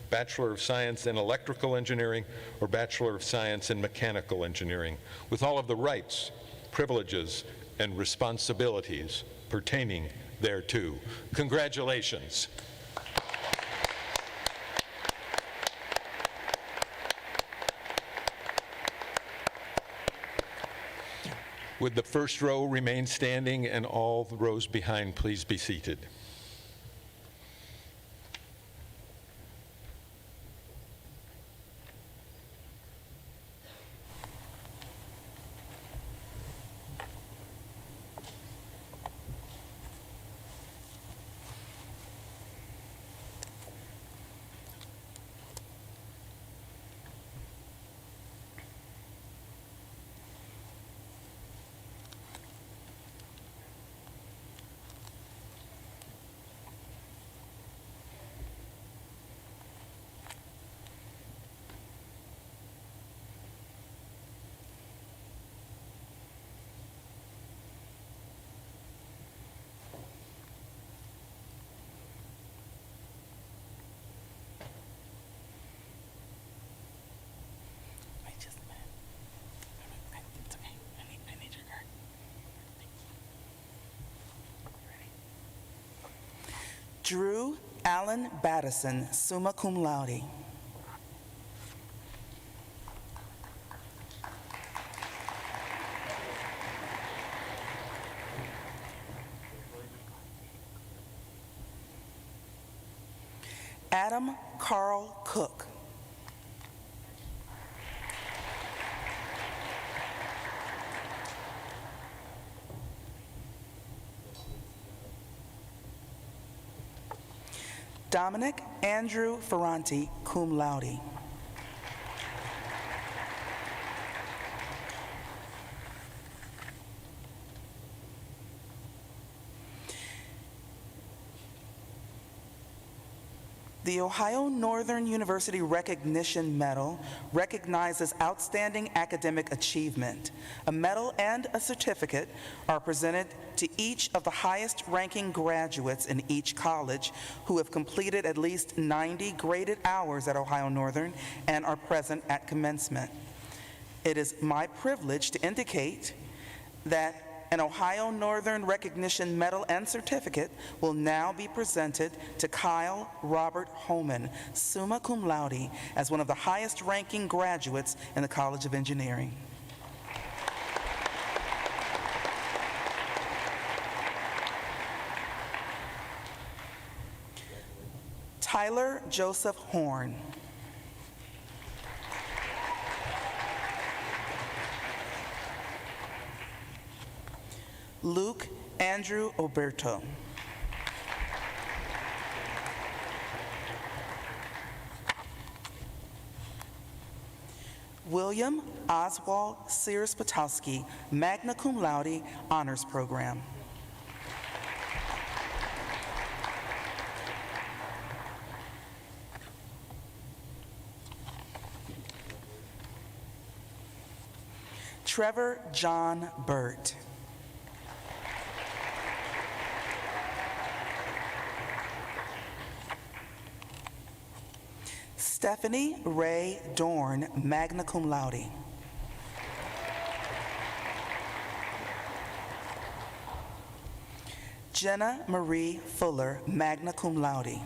Bachelor of Science in Electrical Engineering, or Bachelor of Science in Mechanical Engineering, with all of the rights, privileges, and responsibilities pertaining thereto. Congratulations. Would the first row remain standing and all the rows behind please be seated? Drew Allen Battison, summa cum laude. Adam Carl Cook. Dominic Andrew Ferranti, cum laude. The Ohio Northern University Recognition Medal recognizes outstanding academic achievement. A medal and a certificate are presented to each of the highest-ranking graduates in each college who have completed at least 90 graded hours at Ohio Northern and are present at commencement. It is my privilege to indicate that an Ohio Northern Recognition Medal and Certificate will now be presented to Kyle Robert Homan, summa cum laude, as one of the highest-ranking graduates in the College of Engineering. Tyler Joseph Horn. Luke Andrew Oberto. William Oswald Sears Potowski, magna cum laude, honors program. Trevor John Burt. Stephanie Ray Dorn, magna cum laude. Jenna Marie Fuller, magna cum laude.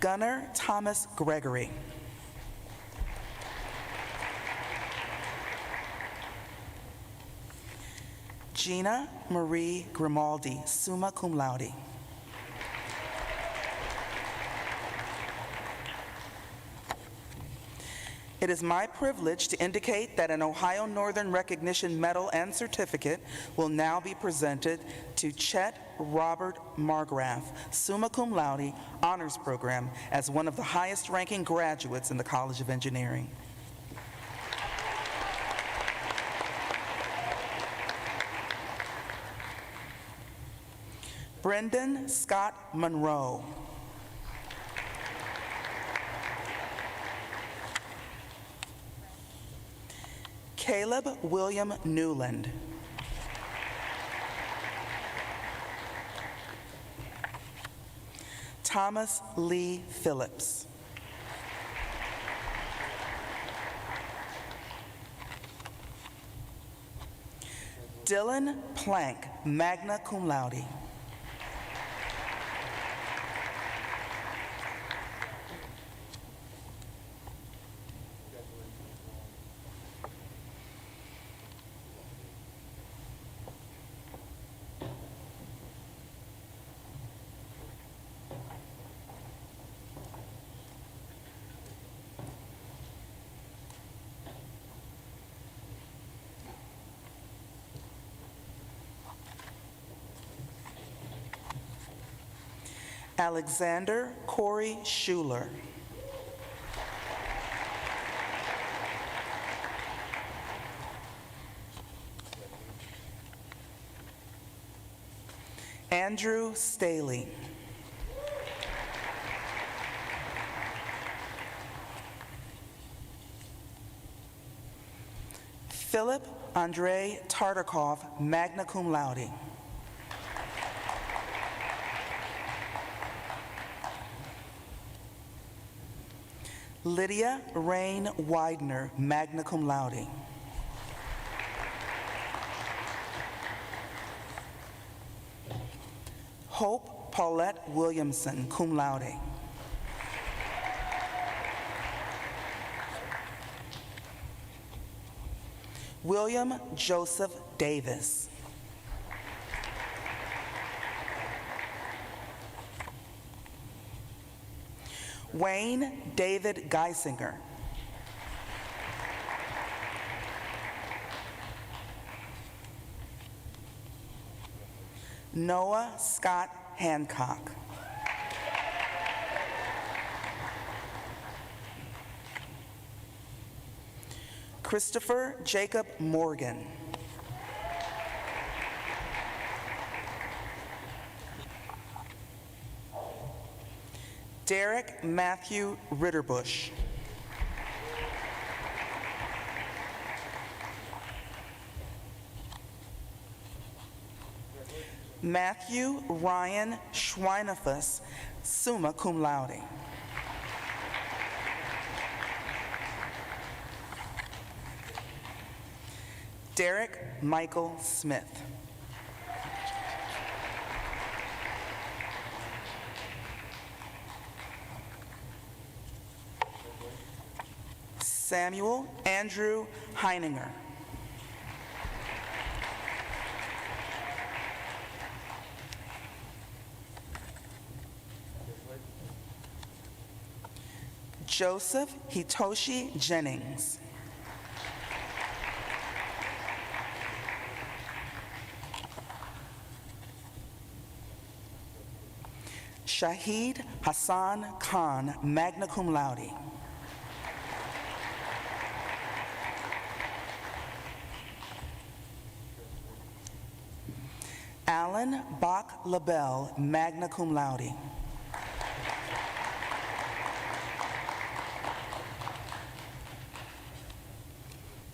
Gunnar Thomas Gregory. Gina Marie Grimaldi, summa cum laude. It is my privilege to indicate that an Ohio Northern Recognition Medal and Certificate will now be presented to Chet Robert Margraf, summa cum laude, honors program, as one of the highest-ranking graduates in the College of Engineering. Brendan Scott Monroe. Caleb William Newland. Thomas Lee Phillips. Dylan Plank, magna cum laude. Alexander Corey Schuler. Andrew Staley. Philip Andre Tartakov, magna cum laude. Lydia Rain Widener, magna cum laude. Hope Paulette Williamson, cum laude. William Joseph Davis. Wayne David Geisinger. Noah Scott Hancock. Christopher Jacob Morgan. Derek Matthew Ritterbush. Matthew Ryan Schweinefus, summa cum laude. Derek Michael Smith. Samuel Andrew Heininger. Joseph Hitoshi Jennings. Shahid Hassan Khan, magna cum laude. Alan Bach LaBelle, magna cum laude.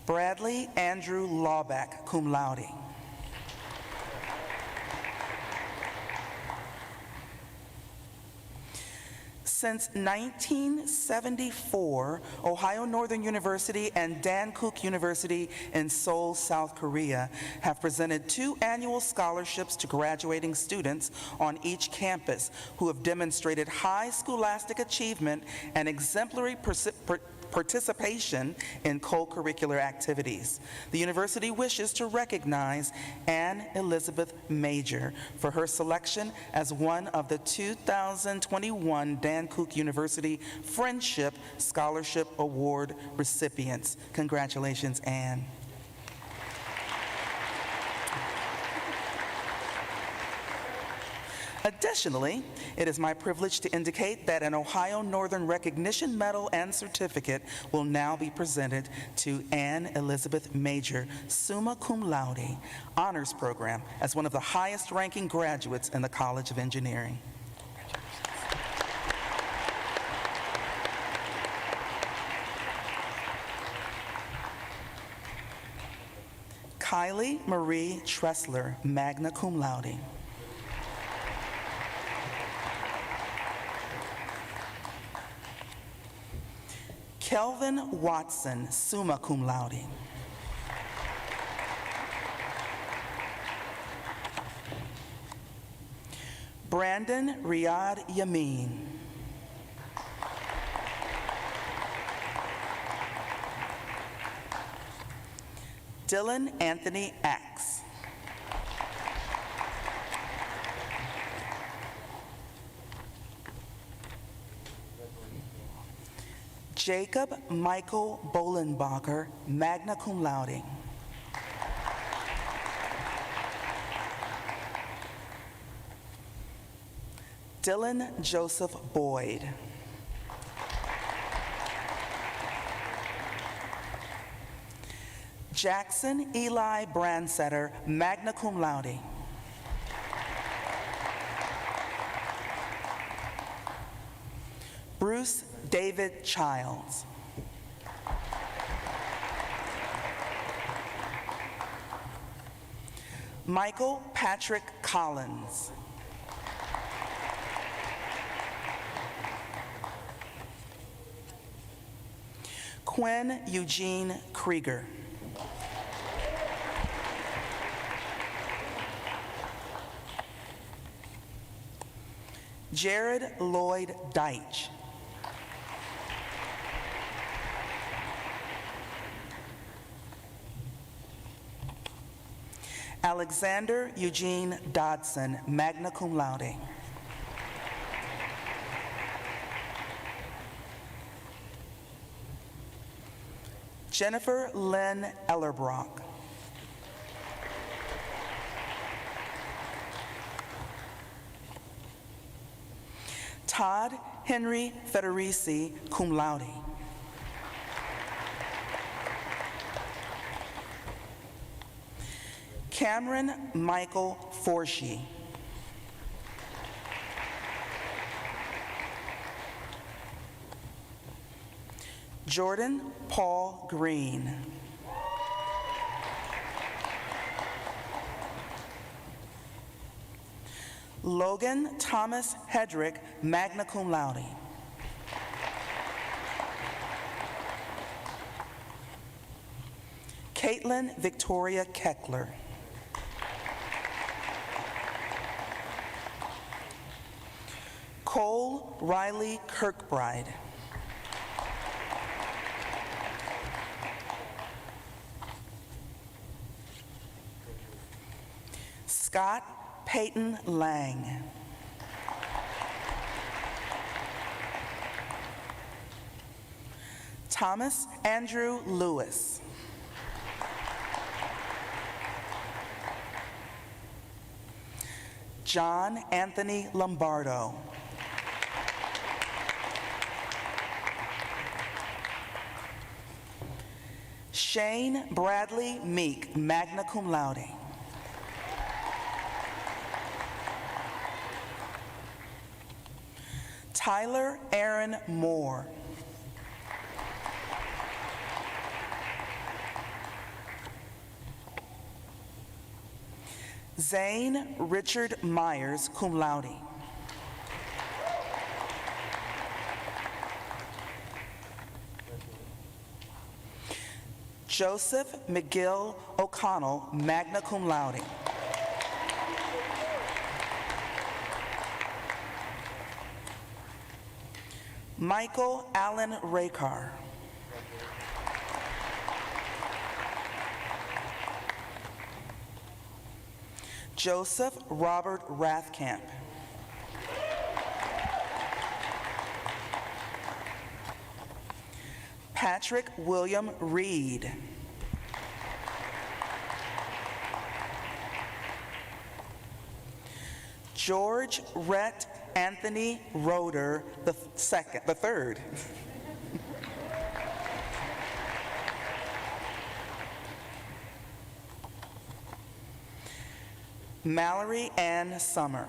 Bradley Andrew Lawback, cum laude. Since 1974, Ohio Northern University and Dankook University in Seoul, South Korea have presented 2 annual scholarships to graduating students on each campus who have demonstrated high scholastic achievement and exemplary participation in co-curricular activities. The university wishes to recognize Anne Elizabeth Major for her selection as one of the 2021 Dankook University Friendship Scholarship Award recipients. Congratulations, Anne. Additionally, it is my privilege to indicate that an Ohio Northern Recognition Medal and Certificate will now be presented to Anne Elizabeth Major, summa cum laude, honors program as one of the highest ranking graduates in the College of Engineering. Kylie Marie Tressler, magna cum laude. Kelvin Watson, summa cum laude. Brandon Riyad Yamin. Dylan Anthony Axe. Jacob Michael Bolenbacher, magna cum laude. Dylan Joseph Boyd. Jackson Eli Brandsetter, magna cum laude. Bruce David Childs. Michael Patrick Collins. Quinn Eugene Krieger. Jared Lloyd Deitch. Alexander Eugene Dodson, magna cum laude. Jennifer Lynn Ellerbrock. Todd Henry Federici, cum laude. Cameron Michael Forshee. Jordan Paul Green. Logan Thomas Hedrick, magna cum laude. Caitlin Victoria Keckler. Cole Riley Kirkbride. Scott Peyton Lang. Thomas Andrew Lewis. John Anthony Lombardo. Shane Bradley Meek, magna cum laude. Tyler Aaron Moore. Zane Richard Myers, cum laude. Joseph McGill O'Connell, magna cum laude. Michael Allen Rakar. Joseph Robert Rathkamp. Patrick William Reed. George Rhett Anthony Roeder the third. Mallory Ann Summer.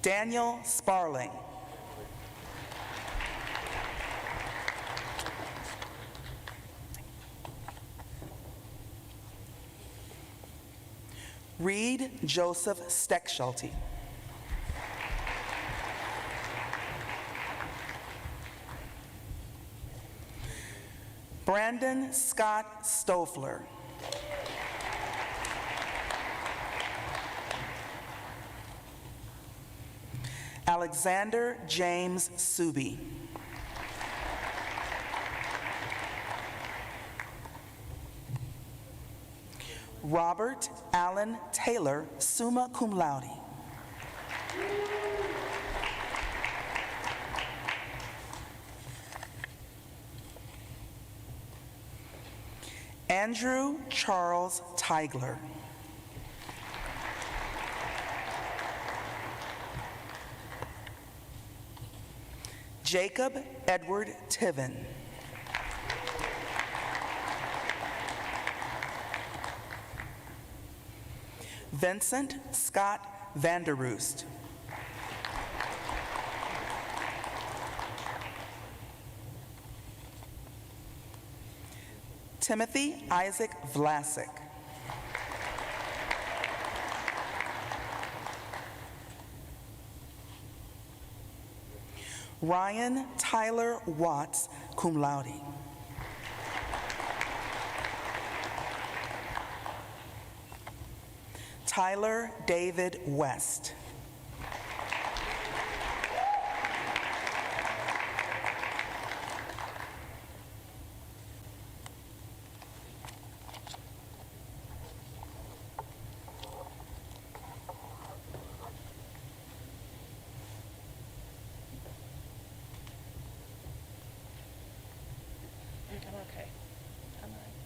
Daniel Sparling. Reed Joseph Steckschulte. Brandon Scott Stoffler. Alexander James Subi. Robert Allen Taylor, summa cum laude. Andrew Charles Tigler. Jacob Edward Tiven. Vincent Scott Vanderroost. Timothy Isaac Vlasic. Ryan Tyler Watts, cum laude. Tyler David West. I'm okay. I'm all right.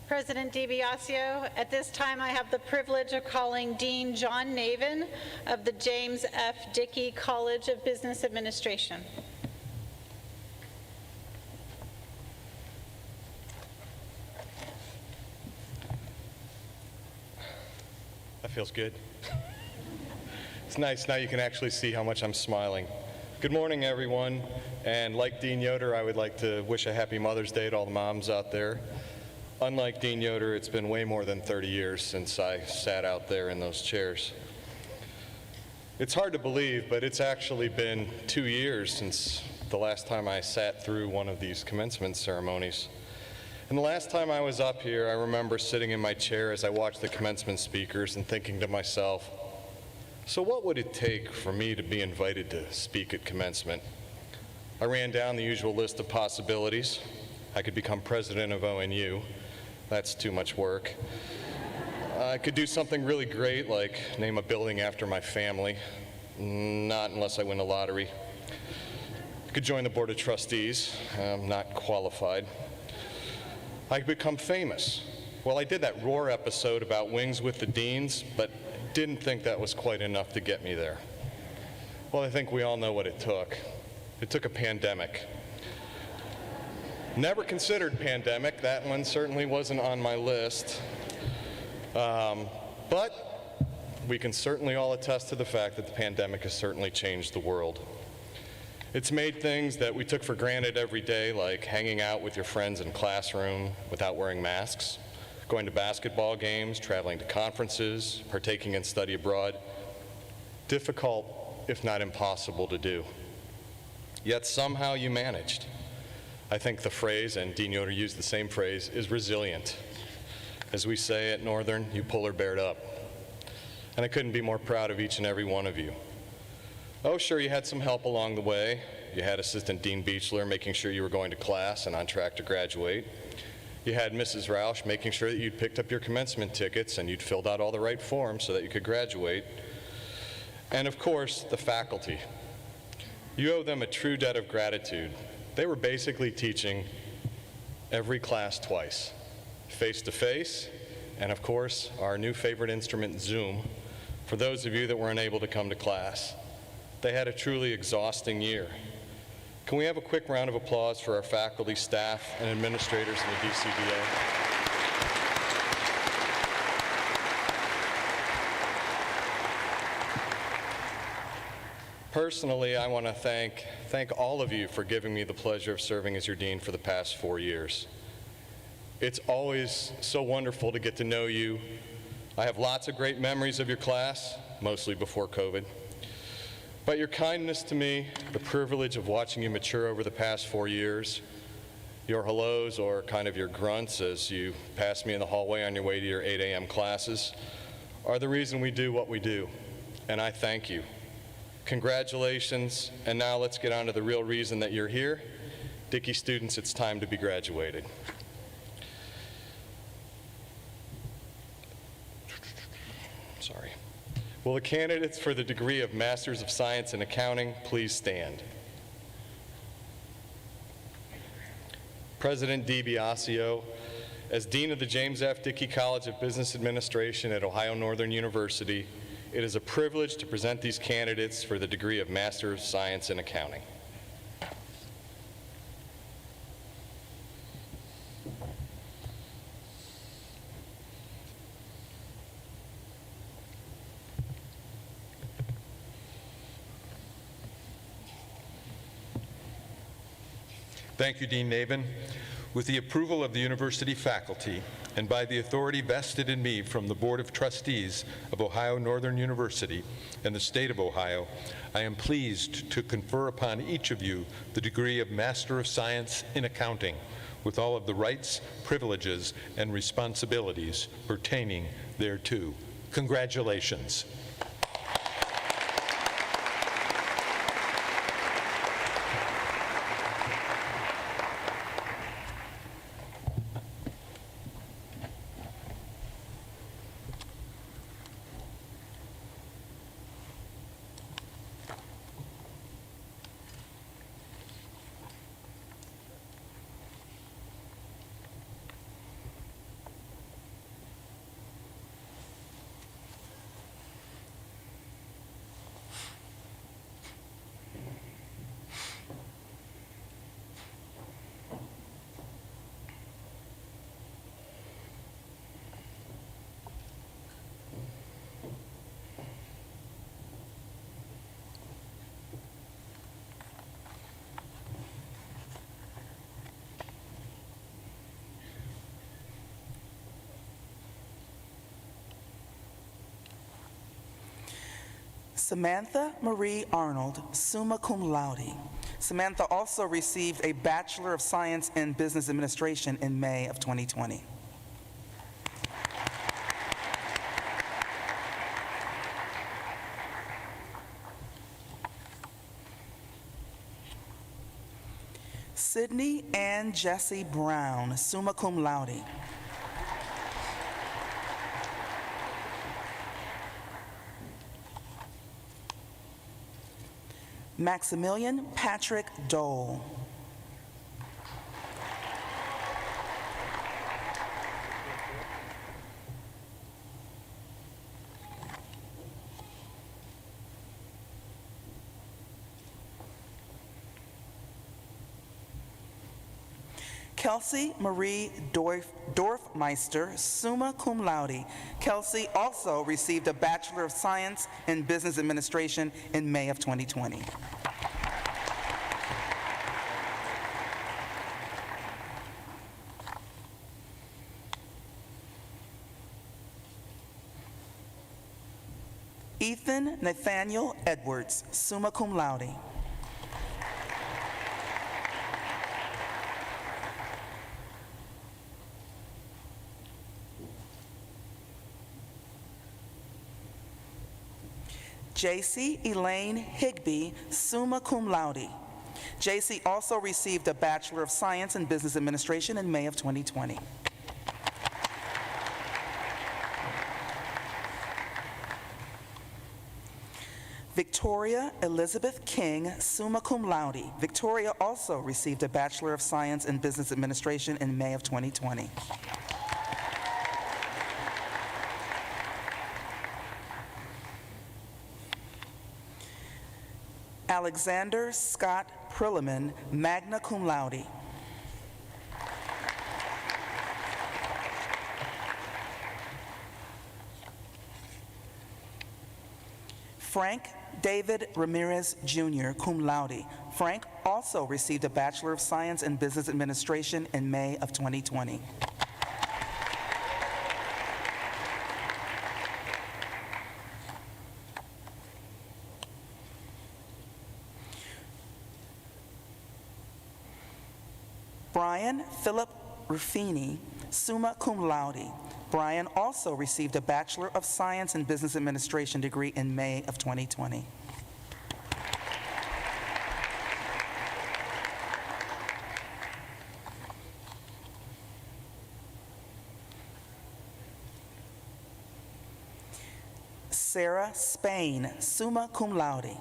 President DiBiasio, at this time I have the privilege of calling Dean John Navin of the James F. Dickey College of Business Administration. That feels good. It's nice now you can actually see how much I'm smiling. Good morning, everyone. And like Dean Yoder, I would like to wish a happy Mother's Day to all the moms out there. Unlike Dean Yoder, it's been way more than 30 years since I sat out there in those chairs. It's hard to believe, but it's actually been 2 years since the last time I sat through one of these commencement ceremonies. And the last time I was up here, I remember sitting in my chair as I watched the commencement speakers and thinking to myself, so what would it take for me to be invited to speak at commencement? I ran down the usual list of possibilities. I could become president of ONU. That's too much work. I could do something really great, like name a building after my family. Not unless I win the lottery. I could join the board of trustees. I'm not qualified. I could become famous. Well, I did that Roar episode about Wings with the Deans, but didn't think that was quite enough to get me there. Well, I think we all know what it took. It took a pandemic. Never considered pandemic. That one certainly wasn't on my list. But we can certainly all attest to the fact that the pandemic has certainly changed the world. It's made things that we took for granted every day, like hanging out with your friends in classroom without wearing masks, going to basketball games, traveling to conferences, partaking in study abroad, difficult, if not impossible to do. Yet somehow you managed. I think the phrase, and Dean Yoder used the same phrase, is resilient. As we say at Northern, you pull her bared up. And I couldn't be more proud of each and every one of you. Oh, sure, you had some help along the way. You had Assistant Dean Beechler making sure you were going to class and on track to graduate. You had Mrs. Roush making sure that you'd picked up your commencement tickets and you'd filled out all the right forms so that you could graduate. And of course, the faculty. You owe them a true debt of gratitude. They were basically teaching every class twice, face-to-face, and of course, our new favorite instrument, Zoom, for those of you that were unable to come to class. They had a truly exhausting year. Can we have a quick round of applause for our faculty, staff, and administrators in the DCBA? Personally, I want to thank all of you for giving me the pleasure of serving as your dean for the past 4 years. It's always so wonderful to get to know you. I have lots of great memories of your class, mostly before COVID. But your kindness to me, the privilege of watching you mature over the past 4 years, your hellos or kind of your grunts as you pass me in the hallway on your way to your 8 a.m. classes, are the reason we do what we do, and I thank you. Congratulations, and now let's get on to the real reason that you're here. Dickey students, it's time to be graduated. Sorry. Will the candidates for the degree of Masters of Science in Accounting please stand? President DiBiasio, as Dean of the James F. Dickey College of Business Administration at Ohio Northern University, it is a privilege to present these candidates for the degree of Master of Science in Accounting. Thank you, Dean Navin. With the approval of the university faculty and by the authority vested in me from the Board of Trustees of Ohio Northern University and the state of Ohio, I am pleased to confer upon each of you the degree of Master of Science in Accounting with all of the rights, privileges, and responsibilities pertaining thereto. Congratulations. Samantha Marie Arnold, summa cum laude. Samantha also received a Bachelor of Science in Business Administration in May of 2020. Sydney Ann Jessie Brown, summa cum laude. Maximilian Patrick Dole. Kelsey Marie Dorfmeister, summa cum laude. Kelsey also received a Bachelor of Science in Business Administration in May of 2020. Ethan Nathaniel Edwards, summa cum laude. JC Elaine Higby, summa cum laude. JC also received a Bachelor of Science in Business Administration in May of 2020. Victoria Elizabeth King, summa cum laude. Victoria also received a Bachelor of Science in Business Administration in May of 2020. Alexander Scott Prilliman, magna cum laude. Frank David Ramirez Jr., cum laude. Frank also received a Bachelor of Science in Business Administration in May of 2020. Brian Philip Ruffini, summa cum laude. Brian also received a Bachelor of Science in Business Administration degree in May of 2020. Sarah Spain, summa cum laude.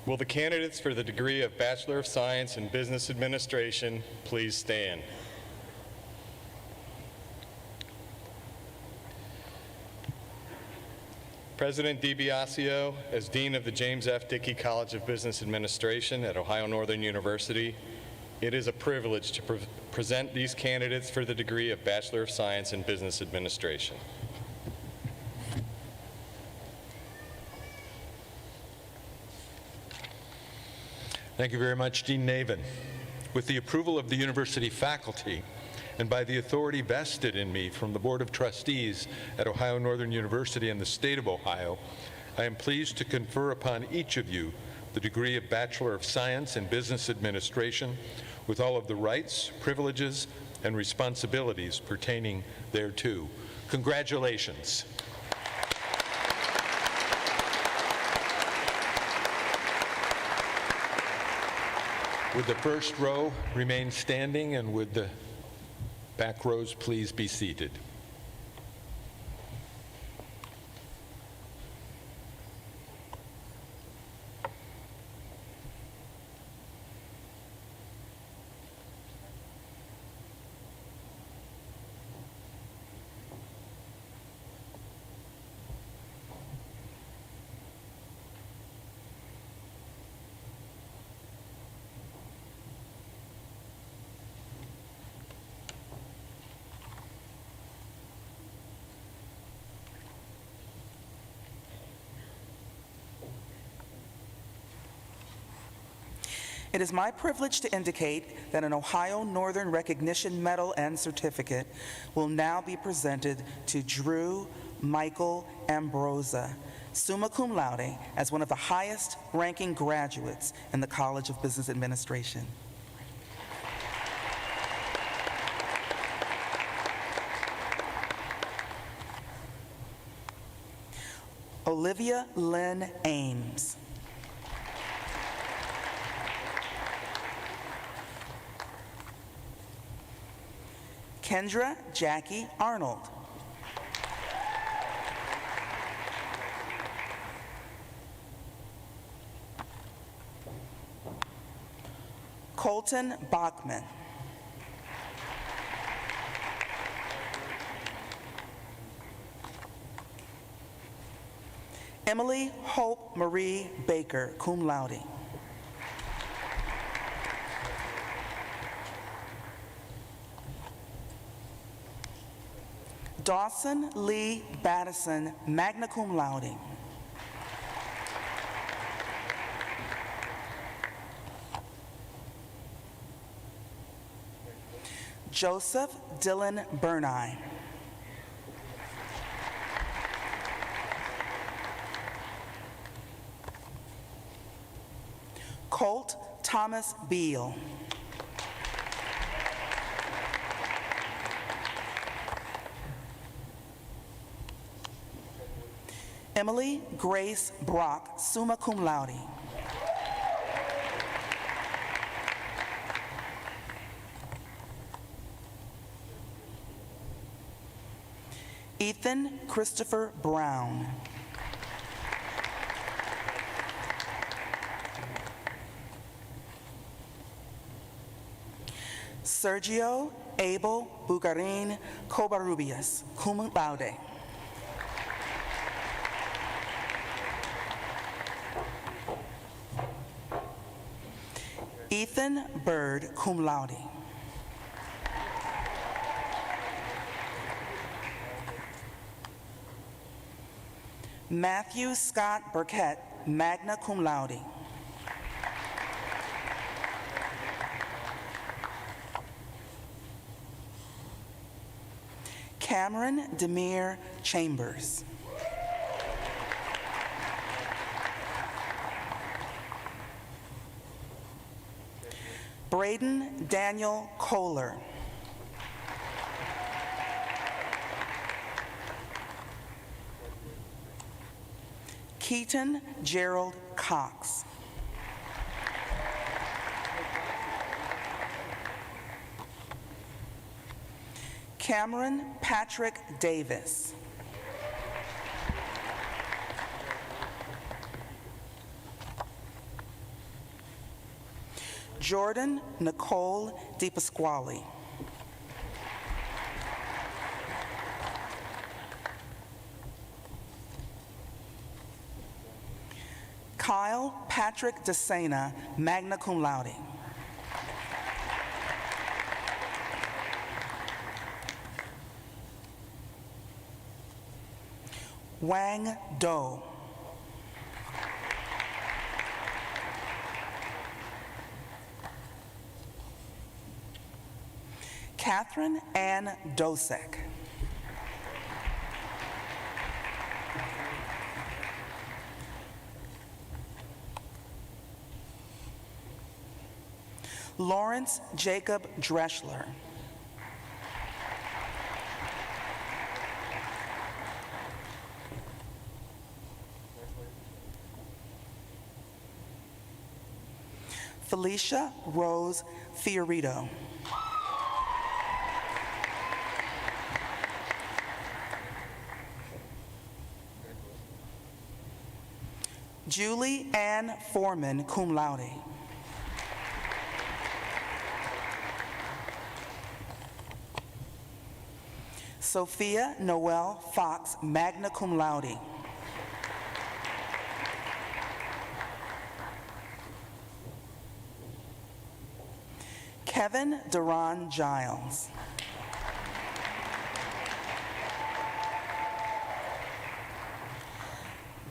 Will the candidates for the degree of Bachelor of Science in Business Administration please stand? President DiBiasio, as Dean of the James F. Dickey College of Business Administration at Ohio Northern University, it is a privilege to present these candidates for the degree of Bachelor of Science in Business Administration. Thank you very much, Dean Navin. With the approval of the university faculty and by the authority vested in me from the Board of Trustees at Ohio Northern University and the state of Ohio, I am pleased to confer upon each of you the degree of Bachelor of Science in Business Administration with all of the rights, privileges, and responsibilities pertaining thereto. Congratulations. Would the first row remain standing, and would the back rows please be seated? It is my privilege to indicate that an Ohio Northern Recognition Medal and Certificate will now be presented to Drew Michael Ambrosa, summa cum laude, as one of the highest ranking graduates in the College of Business Administration. Olivia Lynn Ames. Kendra Jackie Arnold. Colton Bachman. Emily Hope Marie Baker, cum laude. Dawson Lee Battison, magna cum laude. Joseph Dylan Burnine. Colt Thomas Beal. Emily Grace Brock, summa cum laude. Ethan Christopher Brown. Sergio Abel Bugarin Covarrubias, cum laude. Ethan Bird, cum laude. Matthew Scott Burkett, magna cum laude. Cameron Demir Chambers. Braden Daniel Kohler. Keaton Gerald Cox. Cameron Patrick Davis. Jordan Nicole DePasquale. Kyle Patrick DeSena, magna cum laude. Wang Do. Catherine Ann Dosek. Lawrence Jacob Dreschler. Felicia Rose Fiorito. Julie Ann Foreman, cum laude. Sophia Noel Fox, magna cum laude. Kevin Duran Giles.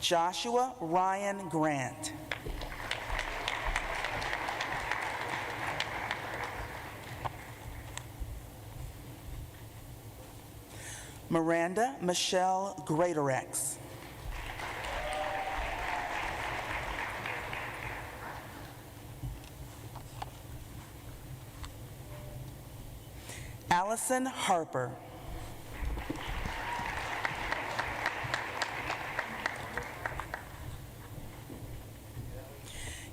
Joshua Ryan Grant. Miranda Michelle Greatorex. Allison Harper.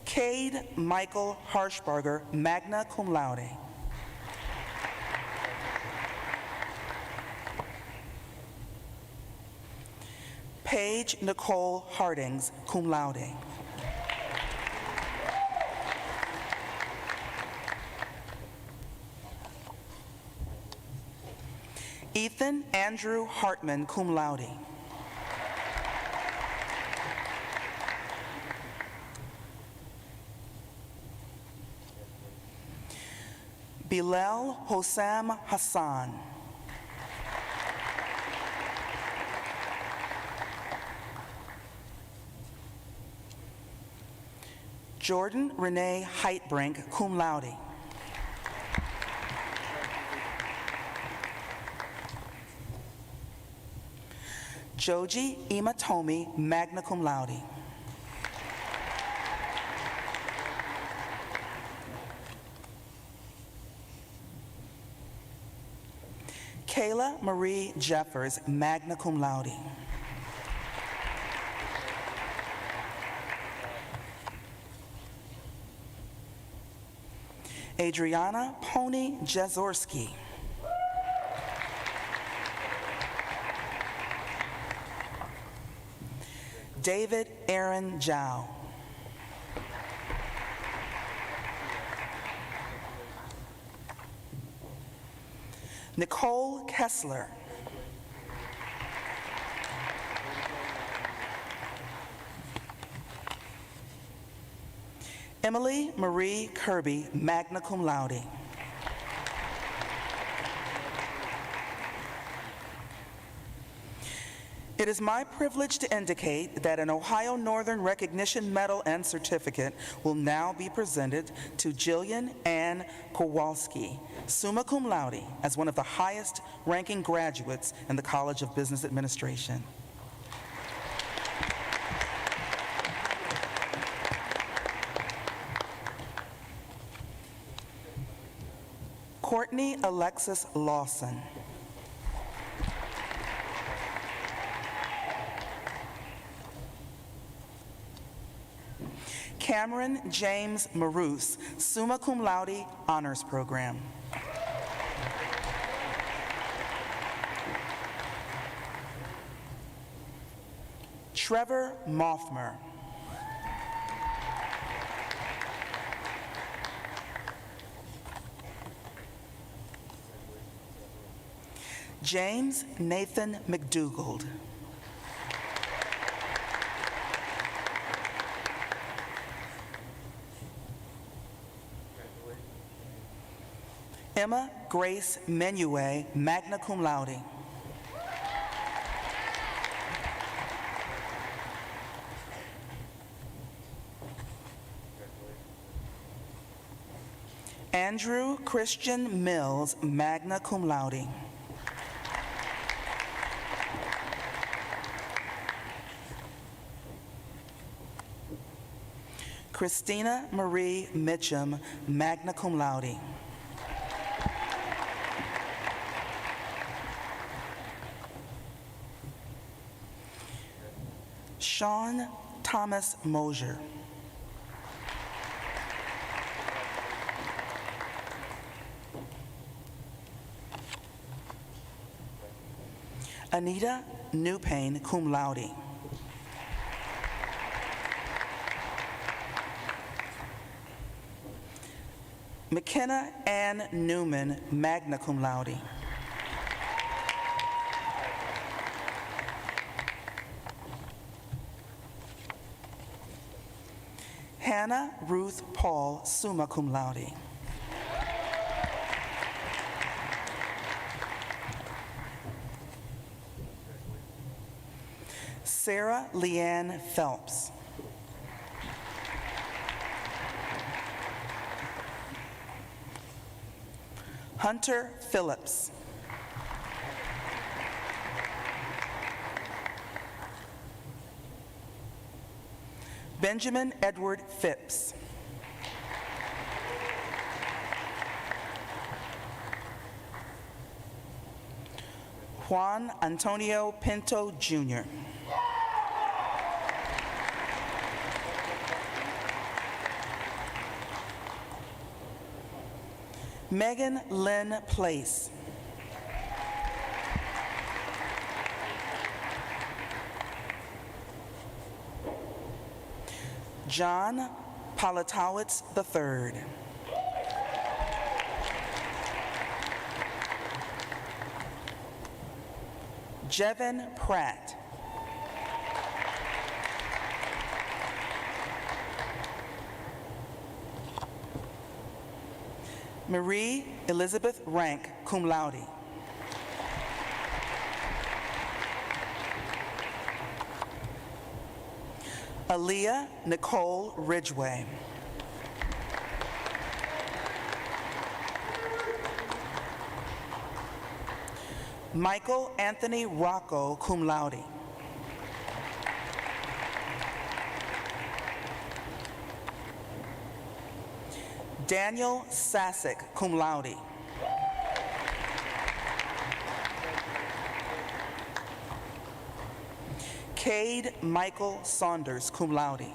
Cade Michael Harshbarger, magna cum laude. Paige Nicole Hardings, cum laude. Ethan Andrew Hartman, cum laude. Bilal Hossam Hassan. Jordan Renee Heitbrink, cum laude. Joji Imatomi, magna cum laude. Kayla Marie Jeffers, magna cum laude. Adriana Pony Jazorski. David Aaron Zhao. Nicole Kessler. Emily Marie Kirby, magna cum laude. It is my privilege to indicate that an Ohio Northern Recognition Medal and Certificate will now be presented to Jillian Ann Kowalski, summa cum laude, as one of the highest ranking graduates in the College of Business Administration. Courtney Alexis Lawson. Cameron James Maroose, summa cum laude, honors program. Trevor Mothmer. James Nathan McDougald. Emma Grace Menue, magna cum laude. Andrew Christian Mills, magna cum laude. Christina Marie Mitchum, magna cum laude. Sean Thomas Mosier. Anita Newpain, cum laude. McKenna Ann Newman, magna cum laude. Hannah Ruth Paul, summa cum laude. Sarah Leanne Phelps. Hunter Phillips. Benjamin Edward Phipps. Juan Antonio Pinto, Jr. Megan Lynn Place. John Polatowitz III. Jevin Pratt. Marie Elizabeth Rank, cum laude. Aaliyah Nicole Ridgway. Michael Anthony Rocco, cum laude. Daniel Sasek, cum laude. Cade Michael Saunders, cum laude.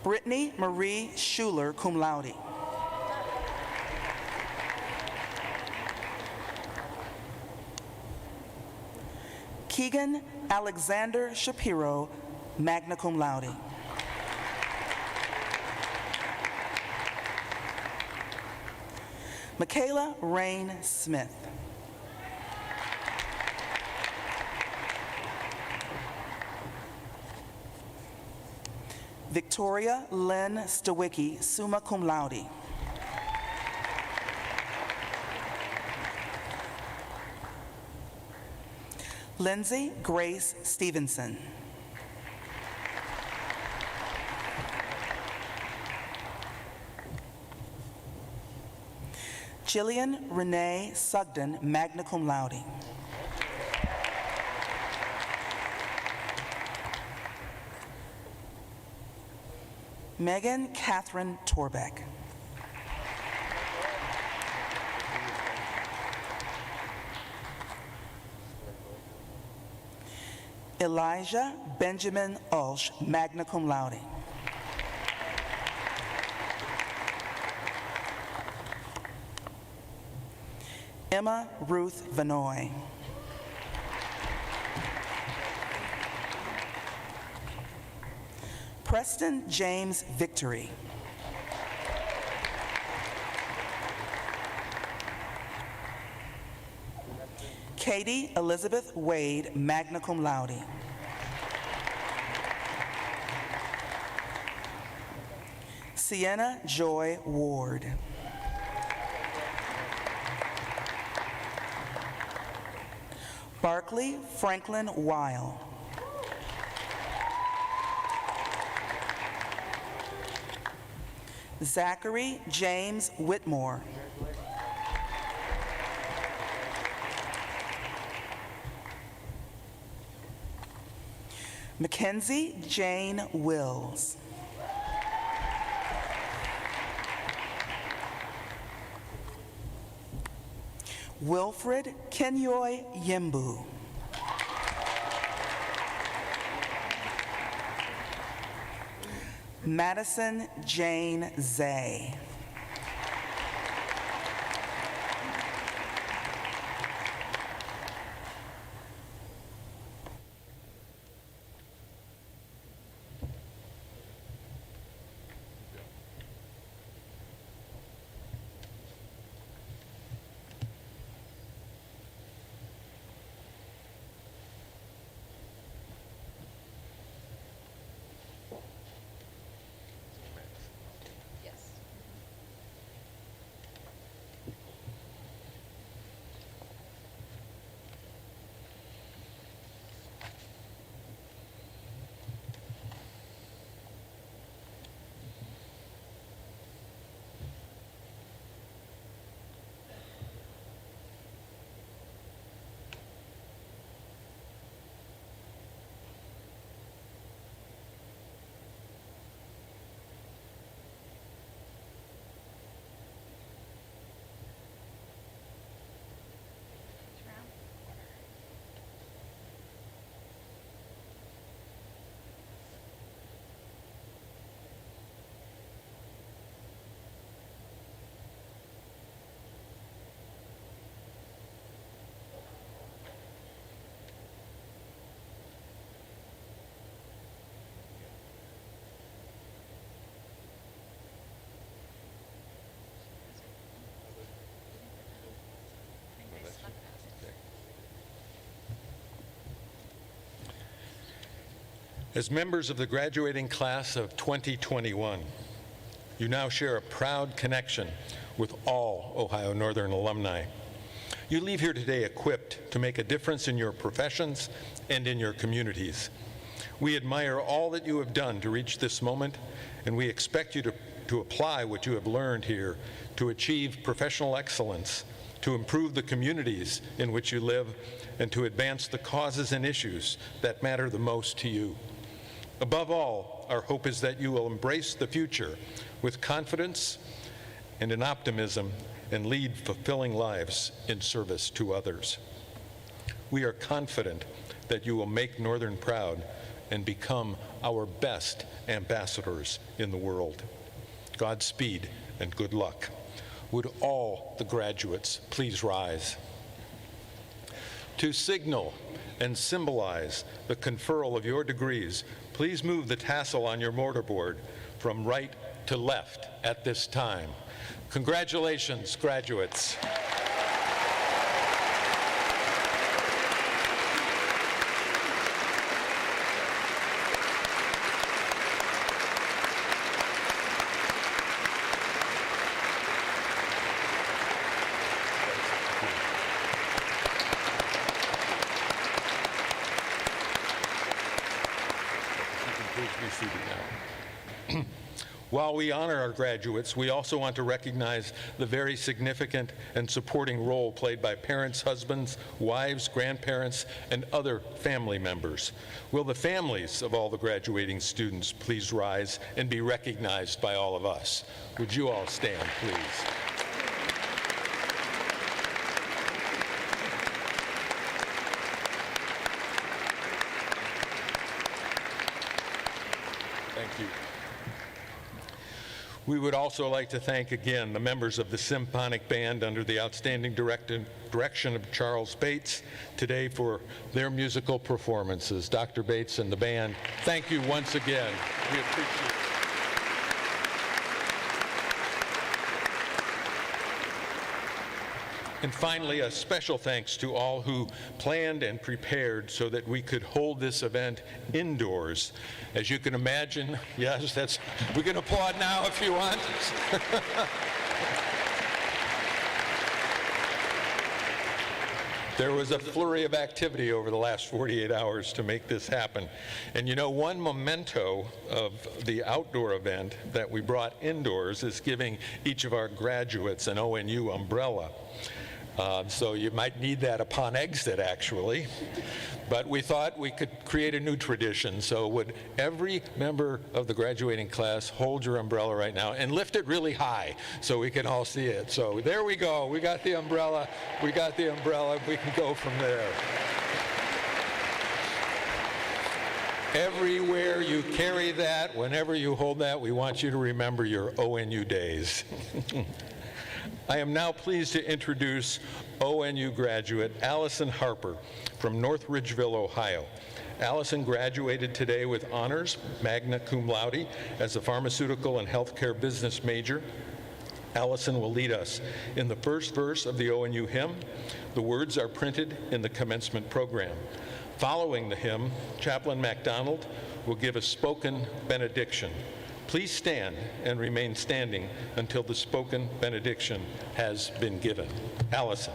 Brittany Marie Schuler, cum laude. Keegan Alexander Shapiro, magna cum laude. Michaela Rain Smith. Victoria Lynn Stawicki, summa cum laude. Lindsay Grace Stevenson. Jillian Renee Sugden, magna cum laude. Megan Catherine Torbeck. Elijah Benjamin Ulsh, magna cum laude. Emma Ruth Vanoy. Preston James Victory. Katie Elizabeth Wade, magna cum laude. Sienna Joy Ward. Barkley Franklin Weil. Zachary James Whitmore. Mackenzie Jane Wills. Wilfred Kenyoy Yimbu. Madison Jane Zay. As members of the graduating class of 2021, you now share a proud connection with all Ohio Northern alumni. You leave here today equipped to make a difference in your professions and in your communities. We admire all that you have done to reach this moment, and we expect you to apply what you have learned here to achieve professional excellence, to improve the communities in which you live, and to advance the causes and issues that matter the most to you. Above all, our hope is that you will embrace the future with confidence and an optimism and lead fulfilling lives in service to others. We are confident that you will make Northern proud and become our best ambassadors in the world. Godspeed and good luck. Would all the graduates please rise? To signal and symbolize the conferral of your degrees, please move the tassel on your mortarboard from right to left at this time. Congratulations, graduates. While we honor our graduates, we also want to recognize the very significant and supporting role played by parents, husbands, wives, grandparents, and other family members. Will the families of all the graduating students please rise and be recognized by all of us? Would you all stand, please? Thank you. We would also like to thank again the members of the symphonic band under the outstanding direction of Charles Bates today for their musical performances. Dr. Bates and the band, thank you once again. We appreciate it. And finally, a special thanks to all who planned and prepared so that we could hold this event indoors. As you can imagine, yes, we can applaud now if you want. There was a flurry of activity over the last 48 hours to make this happen. And you know, one memento of the outdoor event that we brought indoors is giving each of our graduates an ONU umbrella. So you might need that upon exit, actually. But we thought we could create a new tradition. So would every member of the graduating class hold your umbrella right now and lift it really high so we can all see it. So there we go. We got the umbrella. We got the umbrella. We can go from there. Everywhere you carry that, whenever you hold that, we want you to remember your ONU days. I am now pleased to introduce ONU graduate Allison Harper from North Ridgeville, Ohio. Allison graduated today with honors, magna cum laude, as a pharmaceutical and healthcare business major. Allison will lead us in the first verse of the ONU hymn. The words are printed in the commencement program. Following the hymn, Chaplain MacDonald will give a spoken benediction. Please stand and remain standing until the spoken benediction has been given. Allison.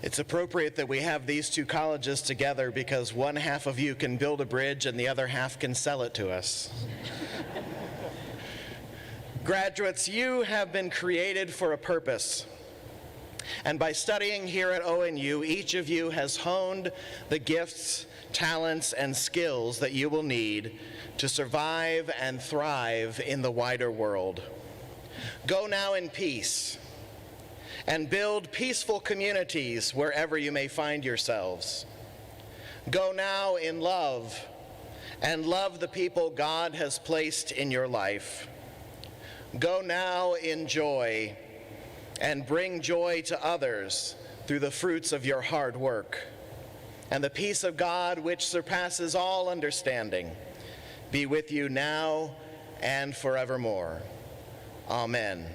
It's appropriate that we have these two colleges together because one half of you can build a bridge and the other half can sell it to us. Graduates, you have been created for a purpose. And by studying here at ONU, each of you has honed the gifts, talents, and skills that you will need to survive and thrive in the wider world. Go now in peace and build peaceful communities wherever you may find yourselves. Go now in love and love the people God has placed in your life. Go now in joy and bring joy to others through the fruits of your hard work. And the peace of God, which surpasses all understanding, be with you now and forevermore. Amen.